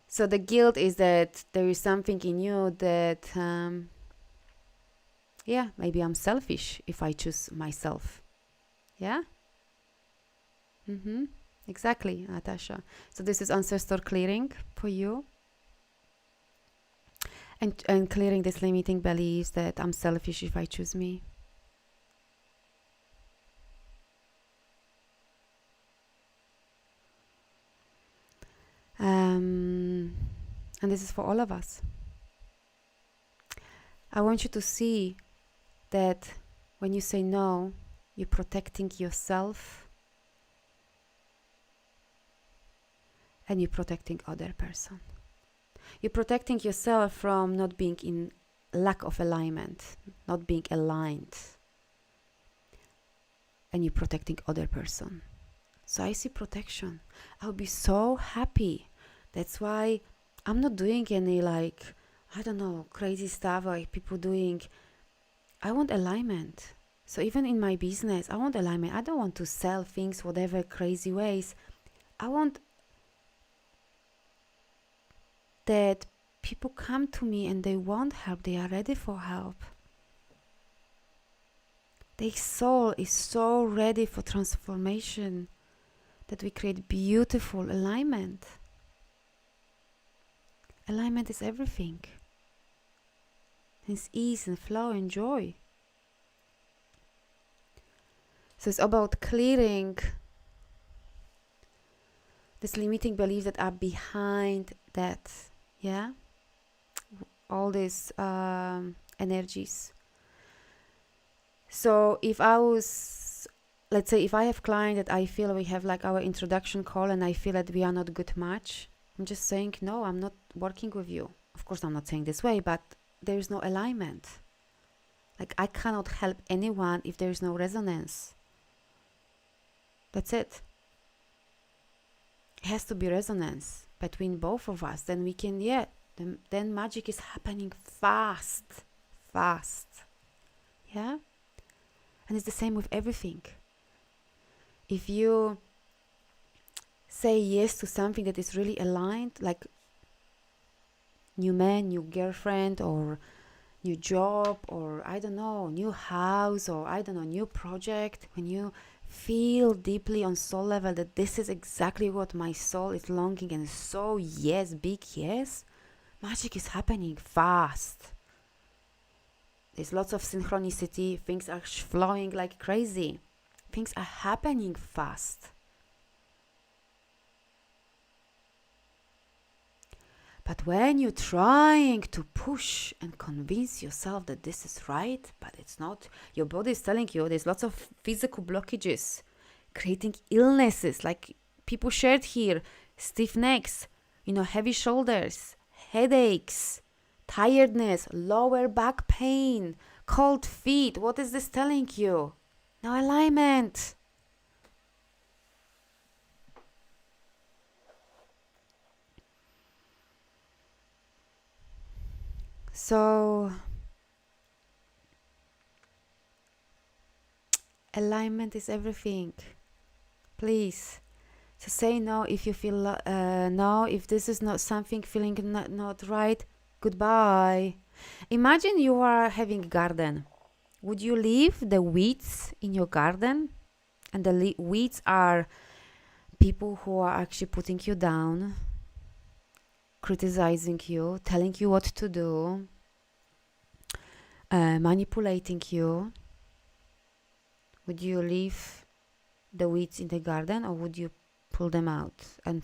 So the guilt is that there is something in you that maybe I'm selfish if I choose myself. Yeah. Exactly, Natasha. So this is ancestor clearing for you. And clearing these limiting beliefs that I'm selfish if I choose me. And this is for all of us. I want you to see that when you say no, you're protecting yourself and you're protecting other person. You're protecting yourself from not being in lack of alignment, not being aligned. And you're protecting other person. So I see protection. I'll be so happy. That's why I'm not doing any crazy stuff like people doing. I want alignment. So even in my business, I want alignment. I don't want to sell things whatever crazy ways. I want that people come to me and they want help. They are ready for help. Their soul is so ready for transformation that we create beautiful alignment. Alignment is everything. It's ease and flow and joy. So it's about clearing these limiting beliefs that are behind that. Yeah? All these energies. So if I was, let's say, if I have client that I feel we have like our introduction call and I feel that we are not good match, I'm just saying, no, I'm not working with you. Of course, I'm not saying this way, but there is no alignment. Like I cannot help anyone if there is no resonance. That's it. It has to be resonance between both of us. Then we can, then magic is happening fast. Yeah? And it's the same with everything. If you say yes to something that is really aligned, like new man, new girlfriend, or new job, or I don't know, new house, or I don't know, new project, when you feel deeply on soul level that this is exactly what my soul is longing, and so yes, big yes, magic is happening fast. There's lots of synchronicity, things are flowing like crazy, things are happening fast. But when you're trying to push and convince yourself that this is right, but it's not, your body is telling you there's lots of physical blockages, creating illnesses like people shared here, stiff necks, heavy shoulders, headaches, tiredness, lower back pain, cold feet. What is this telling you? No alignment. So, alignment is everything. Please. So say no if you feel no, if this is not something feeling not right. Goodbye. Imagine you are having a garden. Would you leave the weeds in your garden? And the weeds are people who are actually putting you down, criticizing you, telling you what to do, manipulating you. Would you leave the weeds in the garden, or would you pull them out and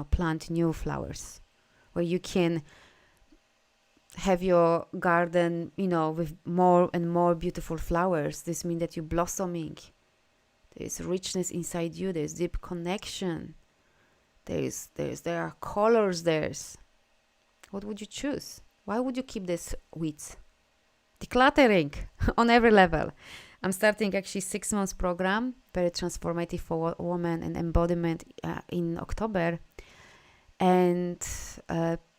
plant new flowers where you can have your garden with more and more beautiful flowers? This means that you're blossoming. There's richness inside you, there's deep connection, there are colors. What would you choose? Why would you keep these weeds? Decluttering on every level. I'm starting actually 6 months program, very transformative for women and embodiment in October. And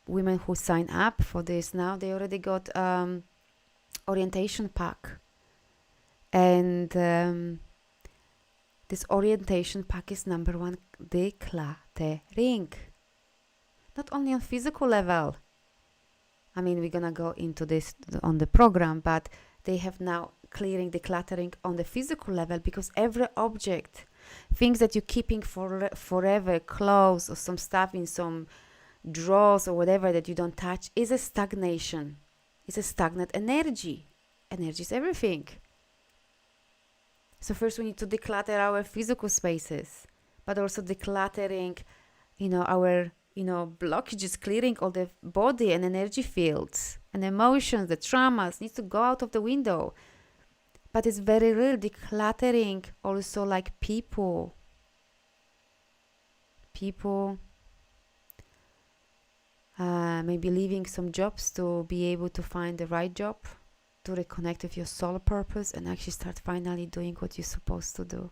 women who sign up for this now, they already got orientation pack. And this orientation pack is number 1, decluttering. Not only on physical level. I mean, we're gonna go into this on the program, but they have now clearing, decluttering on the physical level, because every object, things that you're keeping for forever, clothes or some stuff in some drawers or whatever that you don't touch, is a stagnation. It's a stagnant energy. Energy is everything. So first we need to declutter our physical spaces, but also decluttering, our blockages, clearing all the body and energy fields and emotions, the traumas needs to go out of the window. But it's very real, decluttering also, like people, maybe leaving some jobs to be able to find the right job, to reconnect with your soul purpose and actually start finally doing what you're supposed to do.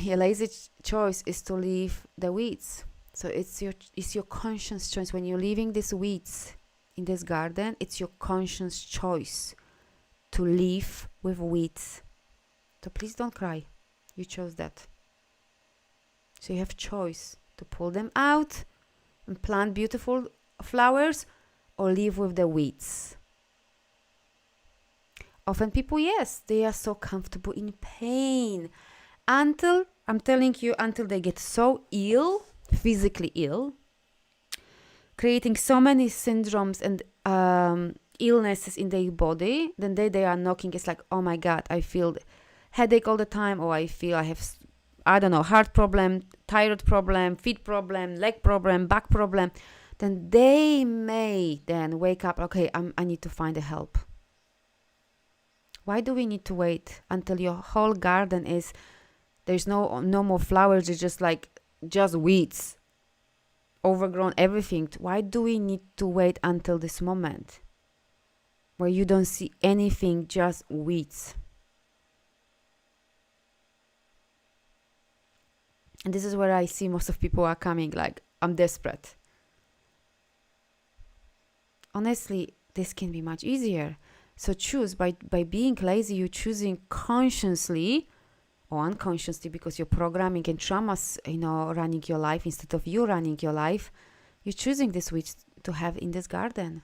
A lazy choice is to leave the weeds. So it's your conscious choice. When you're leaving these weeds in this garden, it's your conscious choice to live with weeds. So please don't cry. You chose that. So you have choice to pull them out and plant beautiful flowers, or live with the weeds. Often people, yes, they are so comfortable in pain until, I'm telling you, until they get so ill, physically ill, creating so many syndromes and illnesses in their body, then they are knocking. It's like, oh my God, I feel headache all the time, or I feel I have, I don't know, heart problem, thyroid problem, feet problem, leg problem, back problem. Then they may then wake up, okay, I need to find a help. Why do we need to wait until your whole garden is, there's no more flowers, it's just weeds, overgrown everything? Why do we need to wait until this moment where you don't see anything, just weeds? And this is where I see most of people are coming, like, I'm desperate. Honestly, this can be much easier. So choose. By being lazy, you're choosing consciously or unconsciously, because you're programming and traumas, running your life instead of you running your life. You're choosing this witch to have in this garden.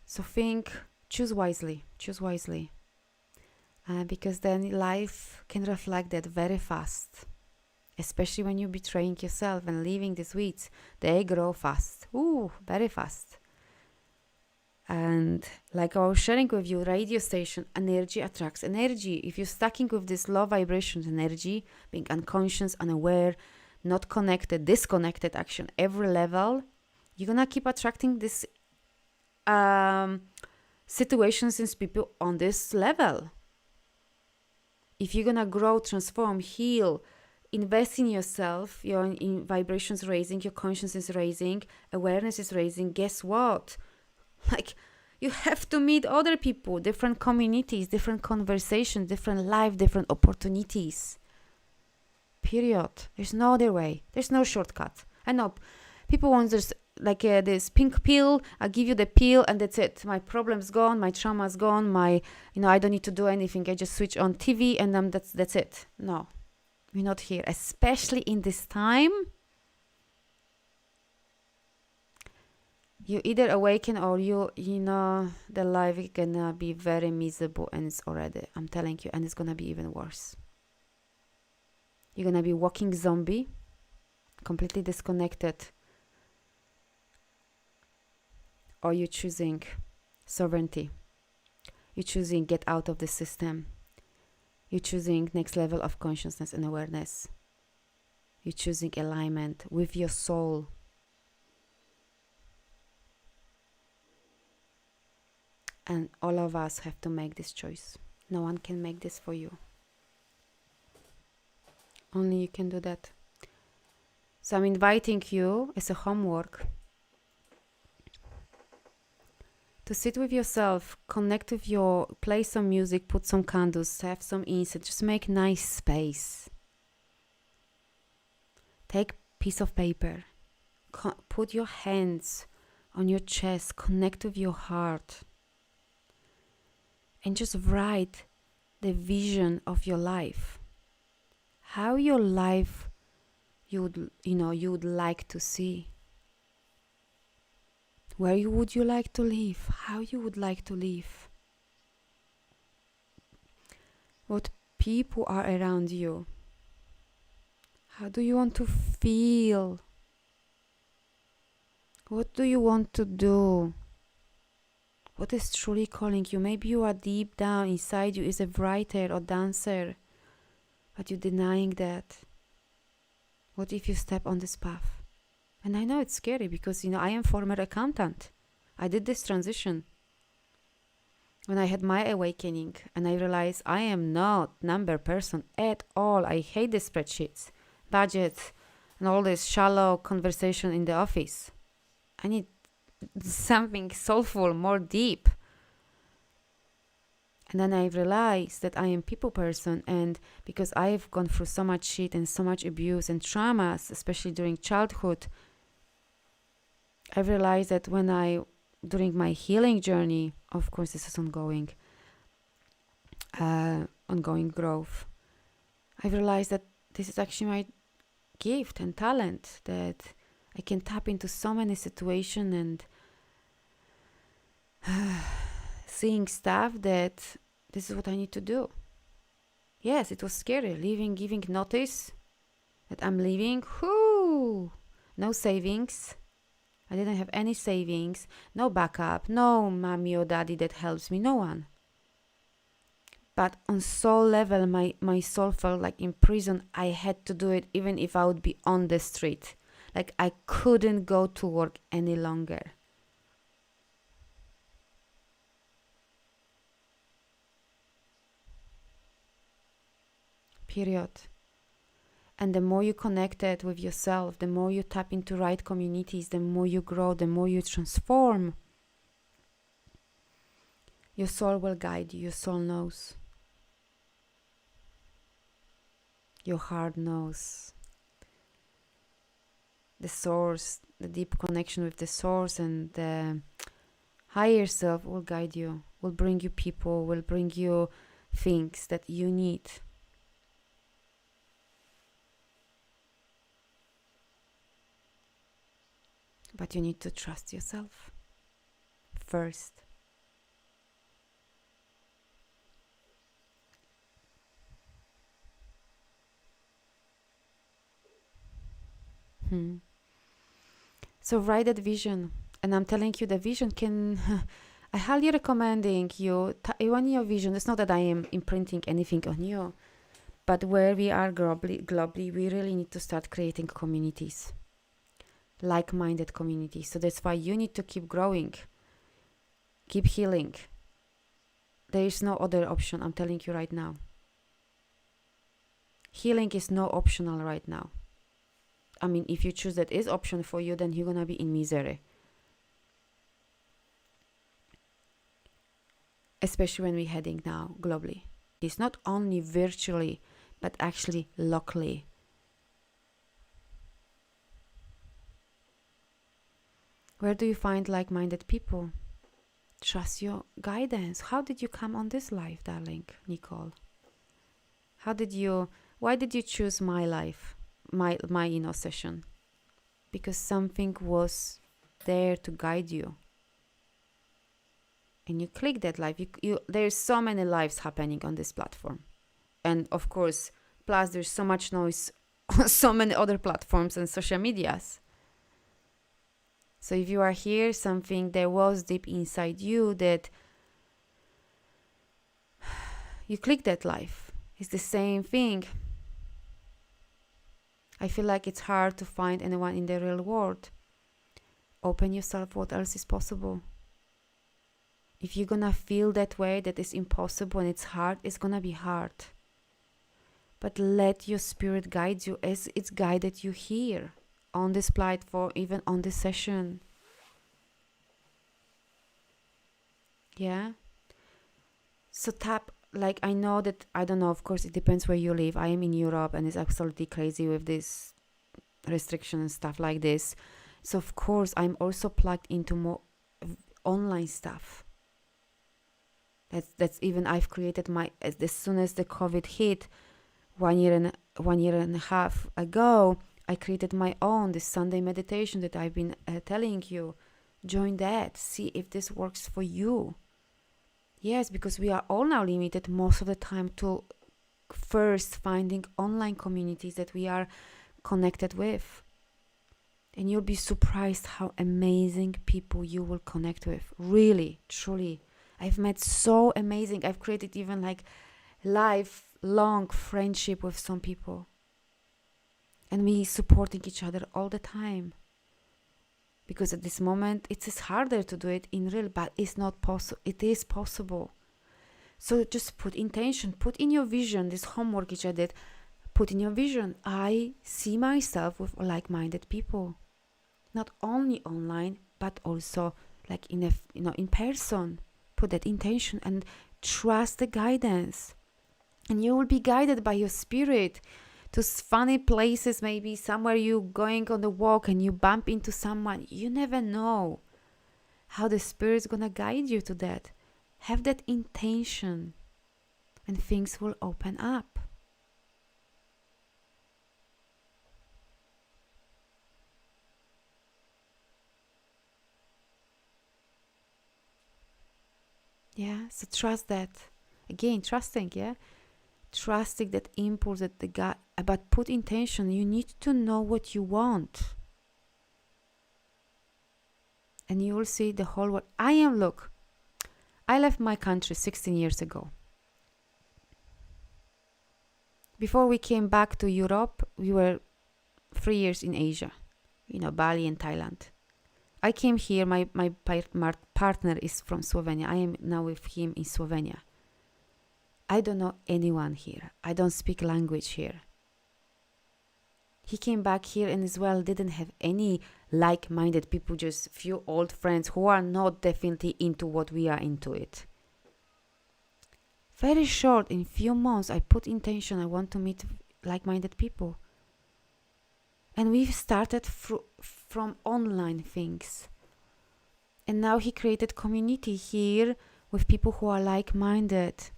So choose wisely, because then life can reflect that very fast. Especially when you're betraying yourself and leaving these weeds, they grow fast. Very fast. And like I was sharing with you, radio station, energy attracts energy. If you're stacking with this low vibration energy, being unconscious, unaware, not connected, disconnected action, every level, you're gonna keep attracting this situations and people on this level. If you're gonna grow, transform, heal, invest in yourself, your in vibrations raising, your consciousness is raising, awareness is raising, guess what? Like, you have to meet other people, different communities, different conversations, different life, different opportunities. Period. There's no other way. There's no shortcut. I know people want this, like this pink pill. I'll give you the pill and that's it. My problem's gone. My trauma's gone. I don't need to do anything. I just switch on TV and that's it. No, we're not here. Especially in this time, you either awaken or the life is gonna be very miserable, and it's already, I'm telling you, and it's gonna be even worse. You're gonna be walking zombie, completely disconnected, or you're choosing sovereignty. You're choosing get out of the system. You're choosing next level of consciousness and awareness. You're choosing alignment with your soul. And all of us have to make this choice. No one can make this for you. Only you can do that. So I'm inviting you as a homework to sit with yourself, connect with play some music, put some candles, have some incense, just make nice space. Take a piece of paper, put your hands on your chest, connect with your heart, and just write the vision of your life. How your life you would like to see. Where would you like to live? How you would like to live? What people are around you? How do you want to feel? What do you want to do? What is truly calling you? Maybe you are deep down inside you is a writer or dancer, but you're denying that. What if you step on this path? And I know it's scary because, I am former accountant. I did this transition when I had my awakening and I realized I am not number person at all. I hate the spreadsheets, budgets, and all this shallow conversation in the office. I need something soulful, more deep. And then I realized that I am people person, and because I've gone through so much shit and so much abuse and traumas, especially during childhood, I realized that during my healing journey, of course this is ongoing growth, I realized that this is actually my gift and talent, that I can tap into so many situations and seeing stuff that this is what I need to do. Yes, it was scary, giving notice that I'm leaving. No savings. I didn't have any savings, no backup, no mommy or daddy that helps me, no one. But on soul level, my soul felt like in prison. I had to do it even if I would be on the street. Like I couldn't go to work any longer. Period. And the more you connected with yourself, the more you tap into right communities, the more you grow, the more you transform. Your soul will guide you. Your soul knows. Your heart knows. The source, the deep connection with the source and the higher self will guide you, will bring you people, will bring you things that you need. But you need to trust yourself first. So write that vision. And I'm telling you, the vision can... I highly recommending you, when your vision, it's not that I am imprinting anything on you, but where we are globally, we really need to start creating communities. Like-minded communities. So that's why you need to keep growing. Keep healing. There is no other option, I'm telling you right now. Healing is no optional right now. I mean, if you choose that is option for you, then you're gonna be in misery. Especially when we're heading now globally. It's not only virtually, but actually locally. Where do you find like-minded people? Trust your guidance. How did you come on this life, darling Nicole? Why did you choose my life, my session? Because something was there to guide you. And you click that life. There's so many lives happening on this platform. And of course, plus there's so much noise on so many other platforms and social medias. So if you are here, something there was deep inside you that you click that life. It's the same thing. I feel like it's hard to find anyone in the real world. Open yourself, what else is possible? If you're gonna feel that way, that is impossible and it's hard, it's gonna be hard. But let your spirit guide you as it's guided you here, on this platform, even on this session. Yeah? So tap, like I know that, I don't know, of course it depends where you live. I am in Europe and it's absolutely crazy with this restriction and stuff like this. So of course I'm also plugged into more online stuff. That's even I've created as soon as the COVID hit 1 year and a half ago, I created my own, this Sunday meditation that I've been telling you. Join that. See if this works for you. Yes, because we are all now limited most of the time to first finding online communities that we are connected with. And you'll be surprised how amazing people you will connect with. Really, truly. I've met so amazing. I've created even like lifelong friendship with some people. And we supporting each other all the time. Because at this moment, it is harder to do it in real, but it's not possible. It is possible. So just put intention, put in your vision, this homework which I did, put in your vision. I see myself with like-minded people. Not only online, but also like in person. Put that intention and trust the guidance. And you will be guided by your spirit to funny places, maybe somewhere you going on the walk and you bump into someone. You never know how the spirit's gonna guide you to that. Have that intention and things will open up. Yeah, so trust that. Again, trusting, yeah? Trusting that impulse that the God, but put intention. You need to know what you want. And you will see the whole world. I left my country 16 years ago. Before we came back to Europe, we were 3 years in Asia, Bali and Thailand. I came here, my partner is from Slovenia. I am now with him in Slovenia. I don't know anyone here. I don't speak language here. He came back here and as well didn't have any like-minded people, just few old friends who are not definitely into what we are into it. Very short, in few months, I put intention, I want to meet like-minded people. And we've started from online things. And now he created community here with people who are like-minded,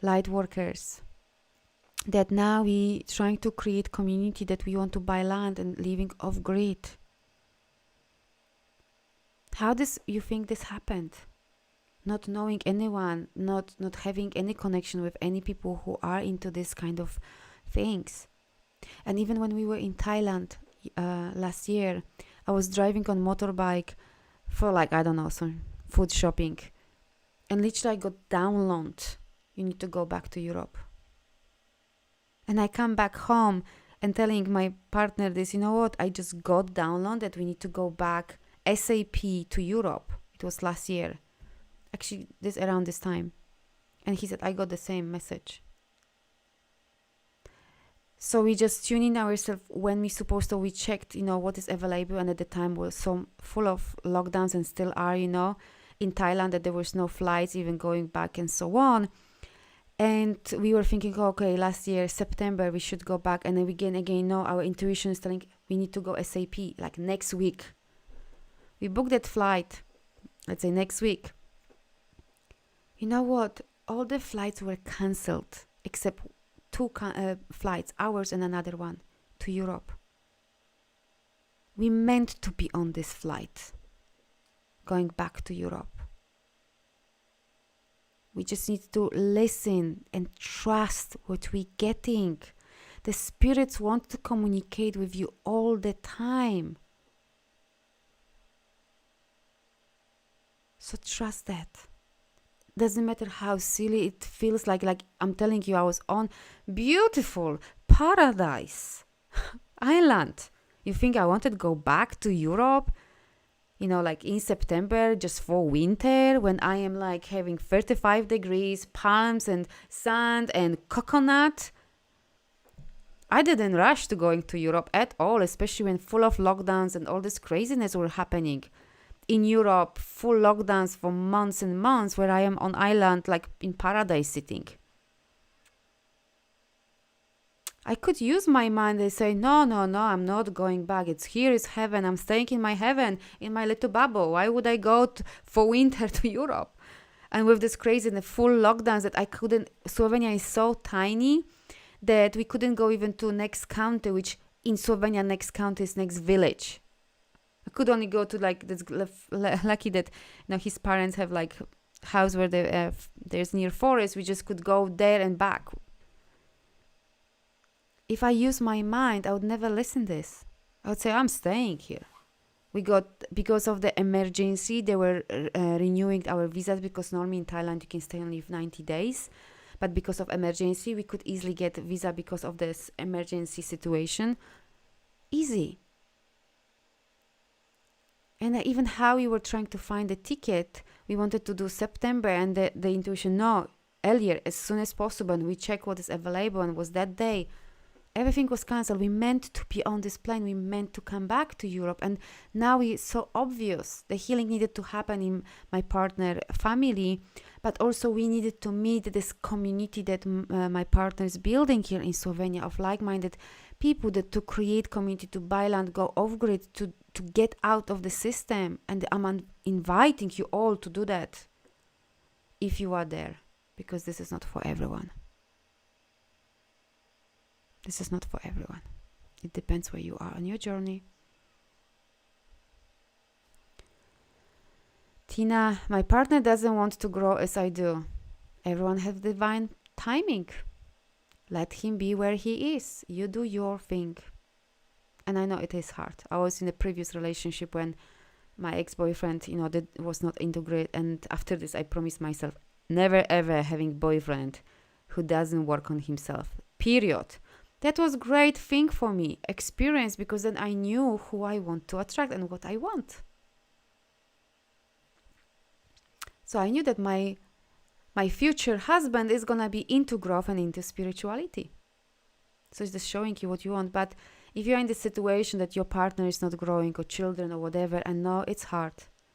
light workers. That now we trying to create community that we want to buy land and living off grid. How does you think this happened? Not knowing anyone, not having any connection with any people who are into this kind of things. And even when we were in Thailand last year, I was driving on motorbike for some food shopping, and literally I got download, you need to go back to Europe. And I come back home and telling my partner this, you know what, I just got download that we need to go back ASAP to Europe. It was last year, actually around this time. And he said, I got the same message. So we just tune in ourselves when we supposed to. We checked, what is available, and at the time was so full of lockdowns and still are, in Thailand, that there was no flights even going back and so on. And we were thinking, okay, last year, September, we should go back. And then again, no, our intuition is telling we need to go ASAP, like next week. We booked that flight, let's say next week. You know what? All the flights were cancelled except two flights, ours and another one, to Europe. We meant to be on this flight, going back to Europe. We just need to listen and trust what we're getting. The spirits want to communicate with you all the time. So trust that. Doesn't matter how silly it feels like I'm telling you, I was on beautiful paradise island. You think I wanted to go back to Europe, in September just for winter, when I am having 35 degrees, palms and sand and coconut? I didn't rush to going to Europe at all, especially when full of lockdowns and all this craziness were happening. In Europe, full lockdowns for months and months, where I am on island, in paradise sitting. I could use my mind and say, no, I'm not going back. Here is heaven. I'm staying in my heaven, in my little bubble. Why would I go for winter to Europe? And with this crazy and full lockdowns that I couldn't, Slovenia is so tiny that we couldn't go even to next county, which in Slovenia next county is next village. I could only go to this lucky that his parents have house where there's near forest. We just could go there and back. If I use my mind, I would never listen this. I would say I'm staying here. Because of the emergency, they were renewing our visas, because normally in Thailand you can stay only 90 days. But because of emergency, we could easily get a visa because of this emergency situation. Easy. And even how we were trying to find a ticket, we wanted to do September, and the intuition, no, earlier, as soon as possible. And we check what is available, and was that day. Everything was cancelled. We meant to be on this plane. We meant to come back to Europe. And now it's so obvious. The healing needed to happen in my partner family, but also we needed to meet this community that my partner is building here in Slovenia of like-minded people, that to create community, to buy land, go off-grid, to get out of the system. And I'm inviting you all to do that if you are there, because this is not for everyone. This is not for everyone. It depends where you are on your journey. Tina, my partner doesn't want to grow as I do. Everyone has divine timing. Let him be where he is. You do your thing. And I know it is hard. I was in a previous relationship when my ex-boyfriend, that was not integrated. And after this, I promised myself, never ever having boyfriend who doesn't work on himself. Period. That was great thing for me, experience, because then I knew who I want to attract and what I want. So I knew that my future husband is gonna be into growth and into spirituality. So it's just showing you what you want. But if you're in the situation that your partner is not growing, or children or whatever, and no, it's hard,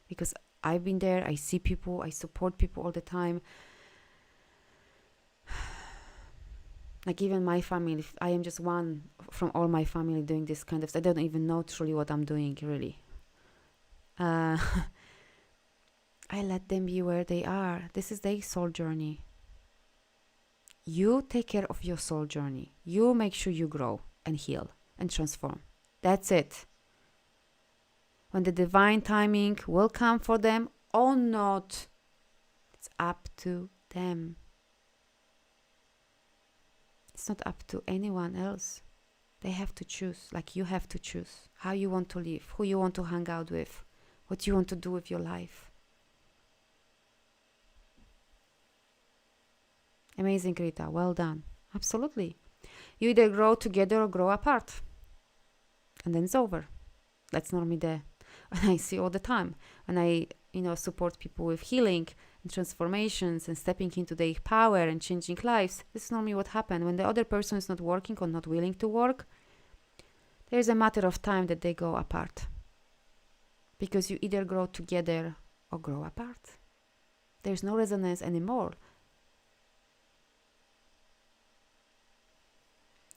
because I've been there, I see people, I support people all the time. Like even my family, if I am just one from all my family doing this kind of stuff. I don't even know truly what I'm doing, really. I let them be where they are. This is their soul journey. You take care of your soul journey. You make sure you grow and heal and transform. That's it. When the divine timing will come for them or not, it's up to them. It's not up to anyone else. They have to choose, like you have to choose how you want to live, who you want to hang out with, what you want to do with your life. Amazing, Rita. Well done. Absolutely. You either grow together or grow apart. And then it's over. That's normally what I see all the time. When I, support people with healing and transformations and stepping into their power and changing lives, this is normally what happens. When the other person is not working or not willing to work, there's a matter of time that they go apart. Because you either grow together or grow apart. There's no resonance anymore.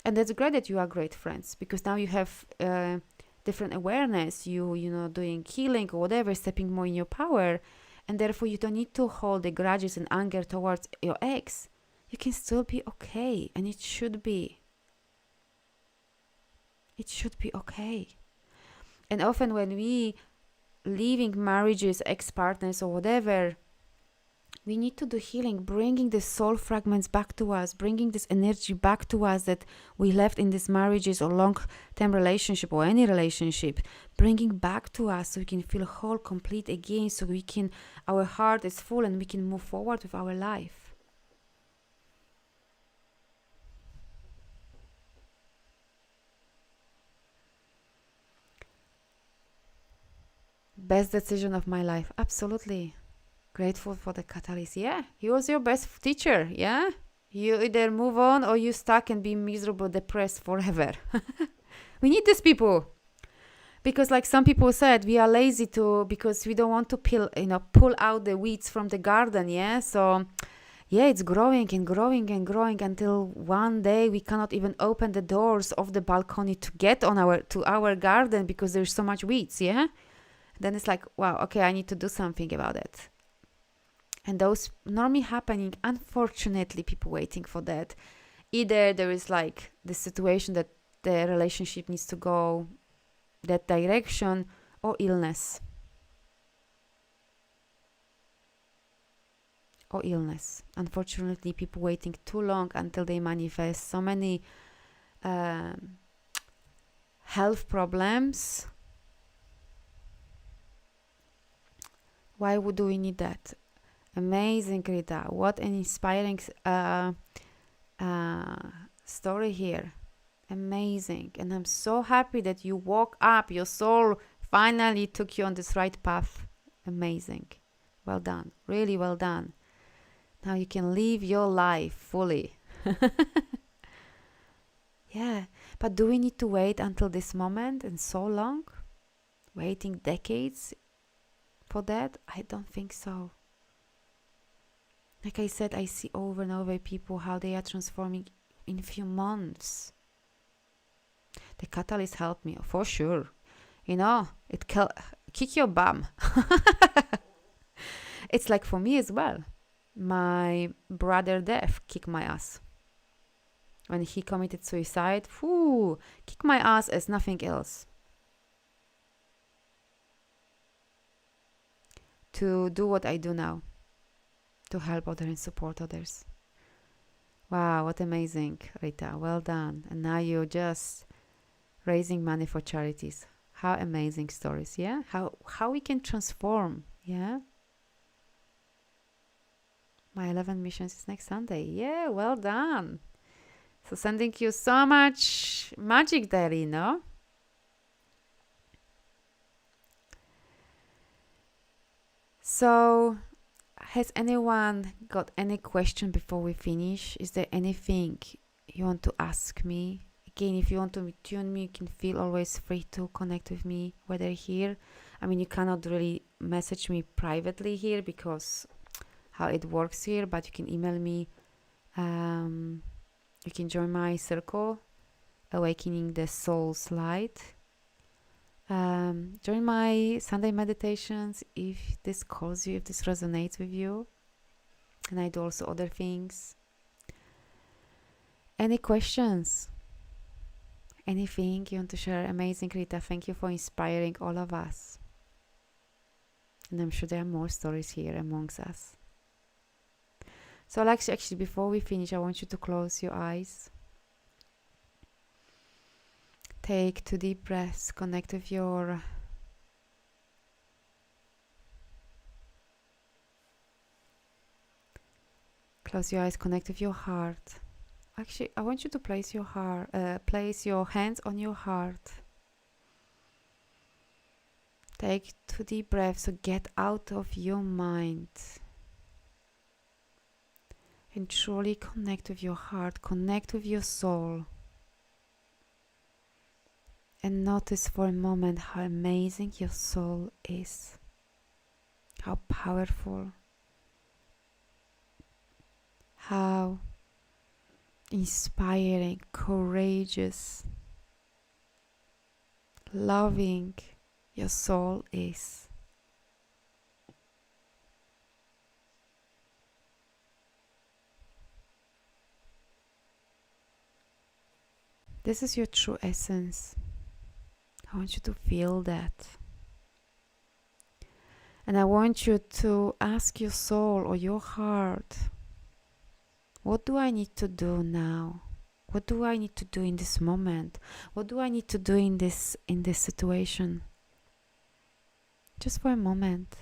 And that's great that you are great friends, because now you have different awareness, you doing healing or whatever, stepping more in your power, and therefore you don't need to hold the grudges and anger towards your ex. You can still be okay, and it should be. It should be okay. And often when we leaving marriages, ex-partners or whatever, we need to do healing, bringing the soul fragments back to us, bringing this energy back to us that we left in these marriages or long-term relationship or any relationship, bringing back to us so we can feel whole, complete again, so our heart is full and we can move forward with our life. Best decision of my life, absolutely. Grateful for the catalyst. Yeah, he was your best teacher. Yeah, you either move on or you stuck and be miserable, depressed forever. We need these people, because like some people said, we are lazy because we don't want to pull out the weeds from the garden. Yeah, so yeah, it's growing and growing and growing until one day we cannot even open the doors of the balcony to get to our garden because there's so much weeds. Yeah, then it's like, wow, okay, I need to do something about it. And those normally happening, unfortunately, people waiting for that. Either there is like the situation that the relationship needs to go that direction, or illness. Unfortunately, people waiting too long until they manifest so many health problems. Why do we need that? Amazing, Rita. What an inspiring story here. Amazing. And I'm so happy that you woke up. Your soul finally took you on this right path. Amazing. Well done. Really well done. Now you can live your life fully. Yeah. But do we need to wait until this moment and so long? Waiting decades for that? I don't think so. Like I said, I see over and over people how they are transforming in a few months. The catalyst helped me, for sure. It kick your bum. It's like for me as well. My brother Dev kicked my ass. When he committed suicide, kick my ass as nothing else. To do what I do now. To help others and support others. Wow, what amazing, Rita. Well done. And now you're just raising money for charities. How amazing stories, yeah? How we can transform, yeah? My 11 missions is next Sunday. Yeah, well done. So sending you so much magic there, So, has anyone got any question before we finish? Is there anything you want to ask me? Again, if you want to tune me, you can feel always free to connect with me, whether here. I mean, you cannot really message me privately here because how it works here, but you can email me You can join my circle, Awakening the Soul's Light. Join my Sunday meditations if this calls you, if this resonates with you. And I do also other things. Any questions? Anything you want to share? Amazing, Rita. Thank you for inspiring all of us. And I'm sure there are more stories here amongst us. So Alexia, actually, before we finish, I want you to close your eyes. Take 2 deep breaths. Connect with your close your eyes. Connect with your heart. Actually, I want you to place your hands on your heart. Take 2 deep breaths. So get out of your mind and truly connect with your heart. Connect with your soul. And notice for a moment how amazing your soul is. How powerful. How inspiring, courageous, loving your soul is. This is your true essence. I want you to feel that. And I want you to ask your soul or your heart, what do I need to do now? What do I need to do in this moment? What do I need to do in this situation? Just for a moment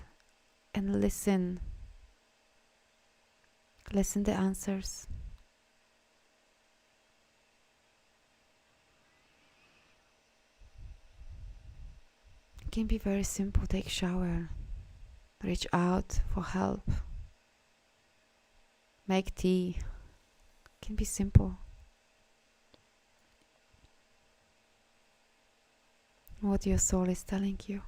and listen. Listen the answers. It can be very simple. Take a shower. Reach out for help. Make tea. It can be simple. What your soul is telling you.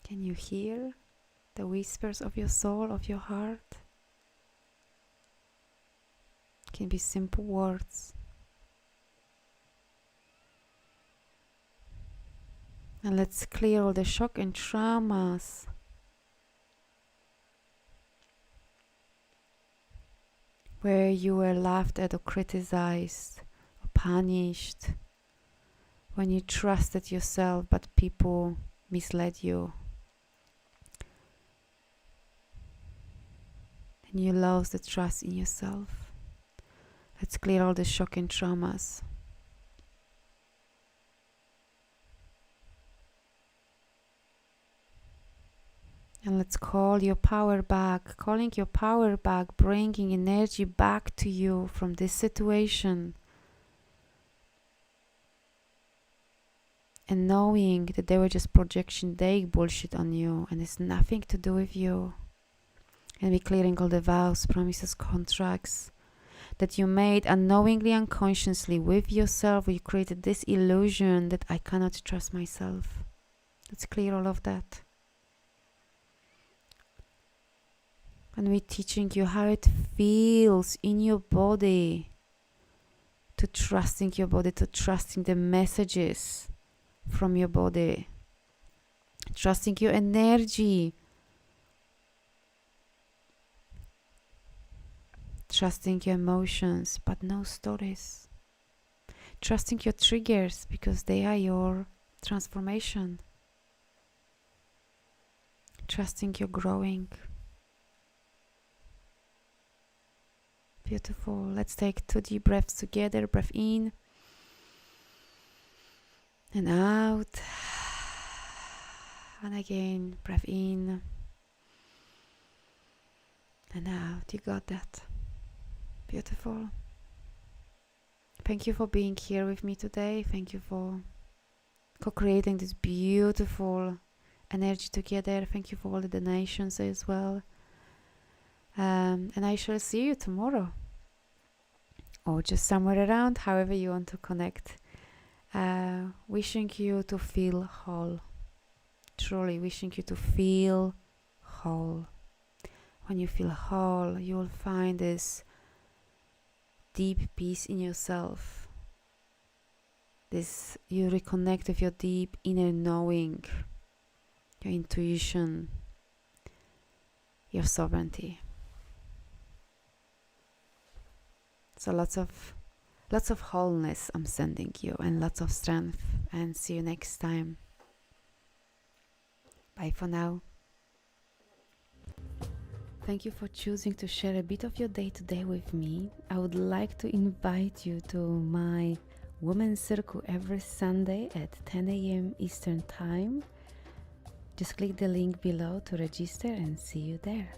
Can you hear the whispers of your soul, of your heart? It can be simple words. And let's clear all the shock and traumas where you were laughed at or criticized or punished, when you trusted yourself but people misled you. And you lost the trust in yourself. Let's clear all the shock and traumas. And let's call your power back, calling your power back, bringing energy back to you from this situation. And knowing that they were just projection, they bullshit on you and it's nothing to do with you. And we're clearing all the vows, promises, contracts that you made unknowingly, unconsciously with yourself. You created this illusion that I cannot trust myself. Let's clear all of that. And we're teaching you how it feels in your body to trusting your body, to trusting the messages from your body, trusting your energy, trusting your emotions, but no stories, trusting your triggers because they are your transformation, trusting you're growing. Beautiful. Let's take 2 deep breaths together. Breath in and out. And again, breath in and out. You got that. Beautiful. Thank you for being here with me today. Thank you for co-creating this beautiful energy together. Thank you for all the donations as well. And I shall see you tomorrow. or just somewhere around, however you want to connect. Wishing you to feel whole. Truly wishing you to feel whole. When you feel whole, you will find this deep peace in yourself. This, you reconnect with your deep inner knowing, your intuition, your sovereignty. So lots of wholeness I'm sending you, and lots of strength, and see you next time. Bye for now. Thank you for choosing to share a bit of your day today with me. I would like to invite you to my Women's Circle every Sunday at 10 a.m. Eastern Time. Just click the link below to register and see you there.